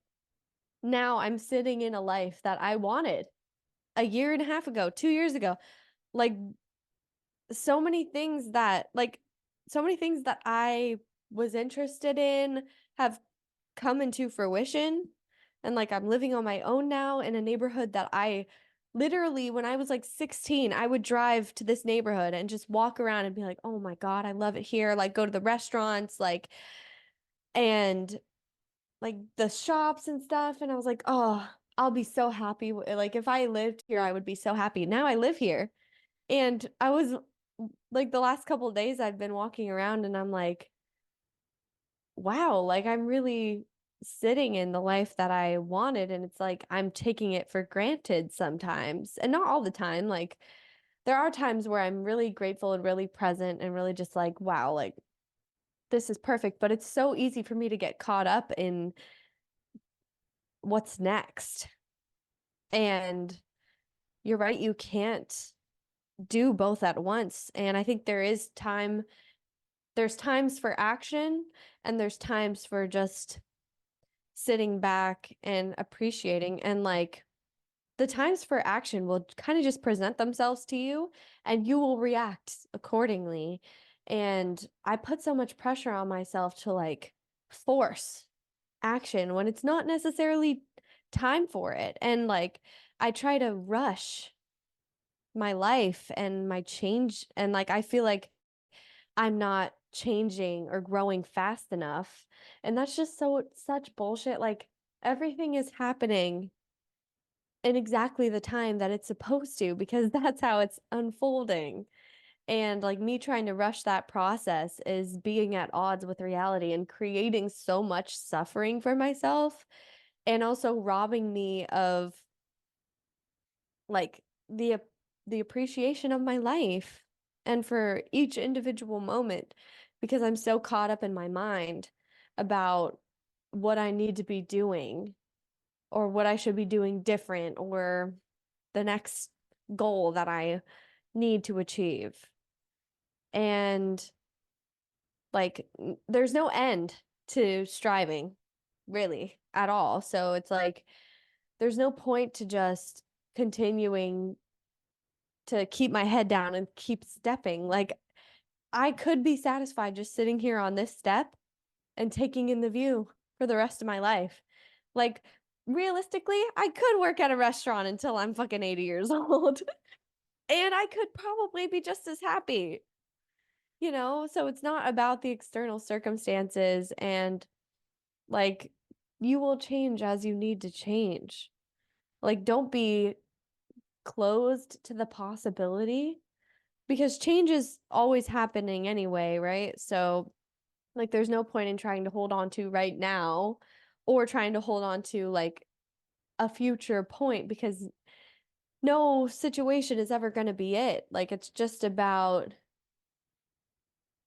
now I'm sitting in a life that I wanted a year and a half ago, 2 years ago. Like, so many things that, like, so many things that I was interested in have come into fruition. And like, I'm living on my own now in a neighborhood that I literally, when I was like 16, I would drive to this neighborhood and just walk around and be like, oh my God, I love it here. Like, go to the restaurants, like, and like the shops and stuff. And I was like, oh, I'll be so happy. Like, if I lived here, I would be so happy. Now I live here. And I was like, the last couple of days I've been walking around and I'm like, wow, like I'm really sitting in the life that I wanted. And it's like I'm taking it for granted sometimes. And not all the time. Like, there are times where I'm really grateful and really present and really just like, wow, like this is perfect. But it's so easy for me to get caught up in what's next. And you're right, you can't do both at once. And I think there's times for action and there's times for just sitting back and appreciating. And like, the times for action will kind of just present themselves to you and you will react accordingly. And I put so much pressure on myself to like force action when it's not necessarily time for it. And like, I try to rush my life and my change. And like, I feel like I'm not changing or growing fast enough. And that's just such bullshit. Like, everything is happening in exactly the time that it's supposed to, because that's how it's unfolding. And like, me trying to rush that process is being at odds with reality and creating so much suffering for myself, and also robbing me of like the appreciation of my life and for each individual moment, because I'm so caught up in my mind about what I need to be doing or what I should be doing different or the next goal that I need to achieve. And like, there's no end to striving really at all. So it's like there's no point to just continuing to keep my head down and keep stepping. Like, I could be satisfied just sitting here on this step and taking in the view for the rest of my life. Like, realistically, I could work at a restaurant until I'm fucking 80 years old. And I could probably be just as happy, you know? So it's not about the external circumstances, and like, you will change as you need to change. Like, don't be closed to the possibility, because change is always happening anyway, right? So, like, there's no point in trying to hold on to right now or trying to hold on to like a future point, because no situation is ever going to be it. Like, it's just about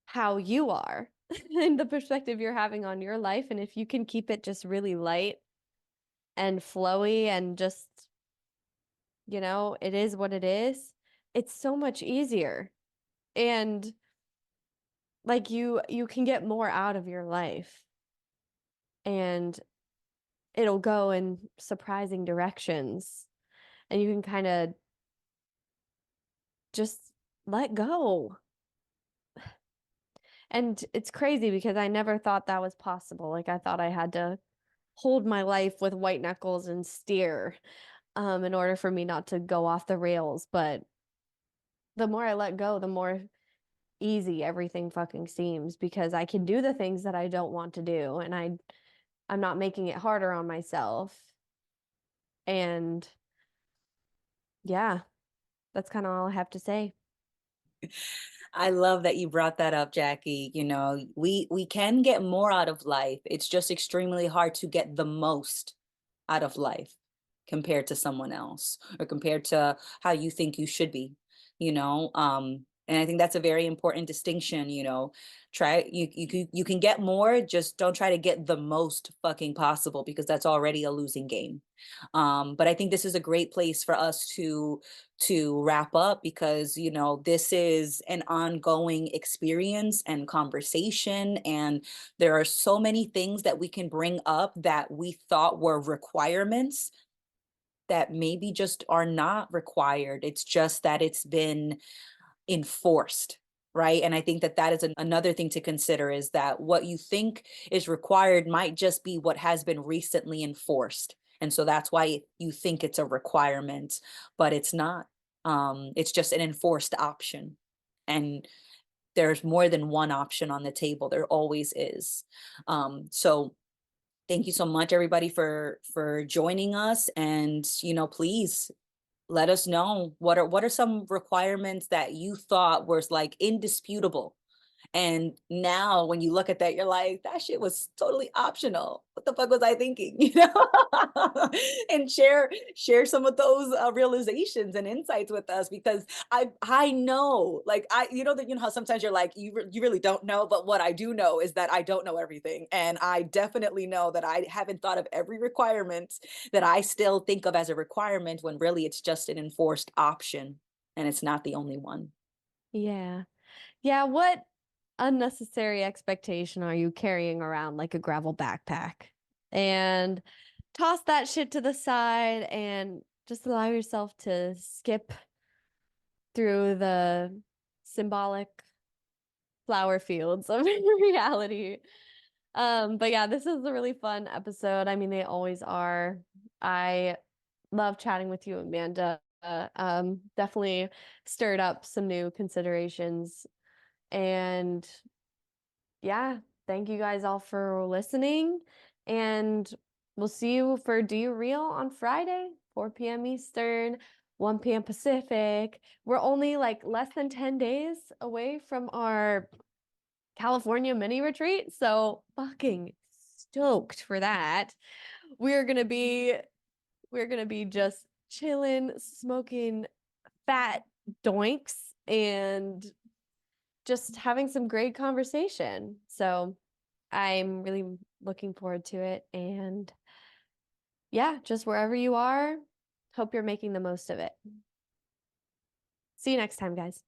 how you are and the perspective you're having on your life. And if you can keep it just really light and flowy and just, it is what it is, it's so much easier. And like, you can get more out of your life, and it'll go in surprising directions, and you can kind of just let go. And it's crazy because I never thought that was possible. Like, I thought I had to hold my life with white knuckles and steer. in order for me not to go off the rails. But the more I let go, the more easy everything fucking seems because I can do the things that I don't want to do and I'm not making it harder on myself. And yeah, that's kind of all I have to say. I love that you brought that up, Jackie. You know, we can get more out of life. It's just extremely hard to get the most out of life compared to someone else or compared to how you think you should be, you know. And I think that's a very important distinction, you know. You can get more, just don't try to get the most fucking possible because that's already a losing game. But I think this is a great place for us to wrap up because you know this is an ongoing experience and conversation, and there are so many things that we can bring up that we thought were requirements that maybe just are not required. It's just that it's been enforced, right? And I think that that is another thing to consider, is that what you think is required might just be what has been recently enforced, and so that's why you think it's a requirement, but it's not. It's just an enforced option, and there's more than one option on the table. There always is. So thank you so much, everybody, for joining us, and you know, please let us know what are some requirements that you thought was like indisputable, and now when you look at that, you're like, that shit was totally optional. What the fuck was I thinking? You know? And share some of those realizations and insights with us, because I know, like, I you know that, you know how sometimes you're like, you really don't know, but what I do know is that I don't know everything, and I definitely know that I haven't thought of every requirement that I still think of as a requirement when really it's just an enforced option, and it's not the only one. Yeah. Yeah, what unnecessary expectation are you carrying around like a gravel backpack? And toss that shit to the side and just allow yourself to skip through the symbolic flower fields of reality. But yeah, this is a really fun episode. I mean, they always are. I love chatting with you, Amanda. Definitely stirred up some new considerations. And yeah, thank you guys all for listening. And we'll see you for Do You Real on Friday, 4 p.m. Eastern, 1 p.m. Pacific. We're only like less than 10 days away from our California mini retreat. So fucking stoked for that. We're gonna be we're gonna be just chilling, smoking fat doinks and just having some great conversation. So I'm really looking forward to it. And yeah, just wherever you are, hope you're making the most of it. See you next time, guys.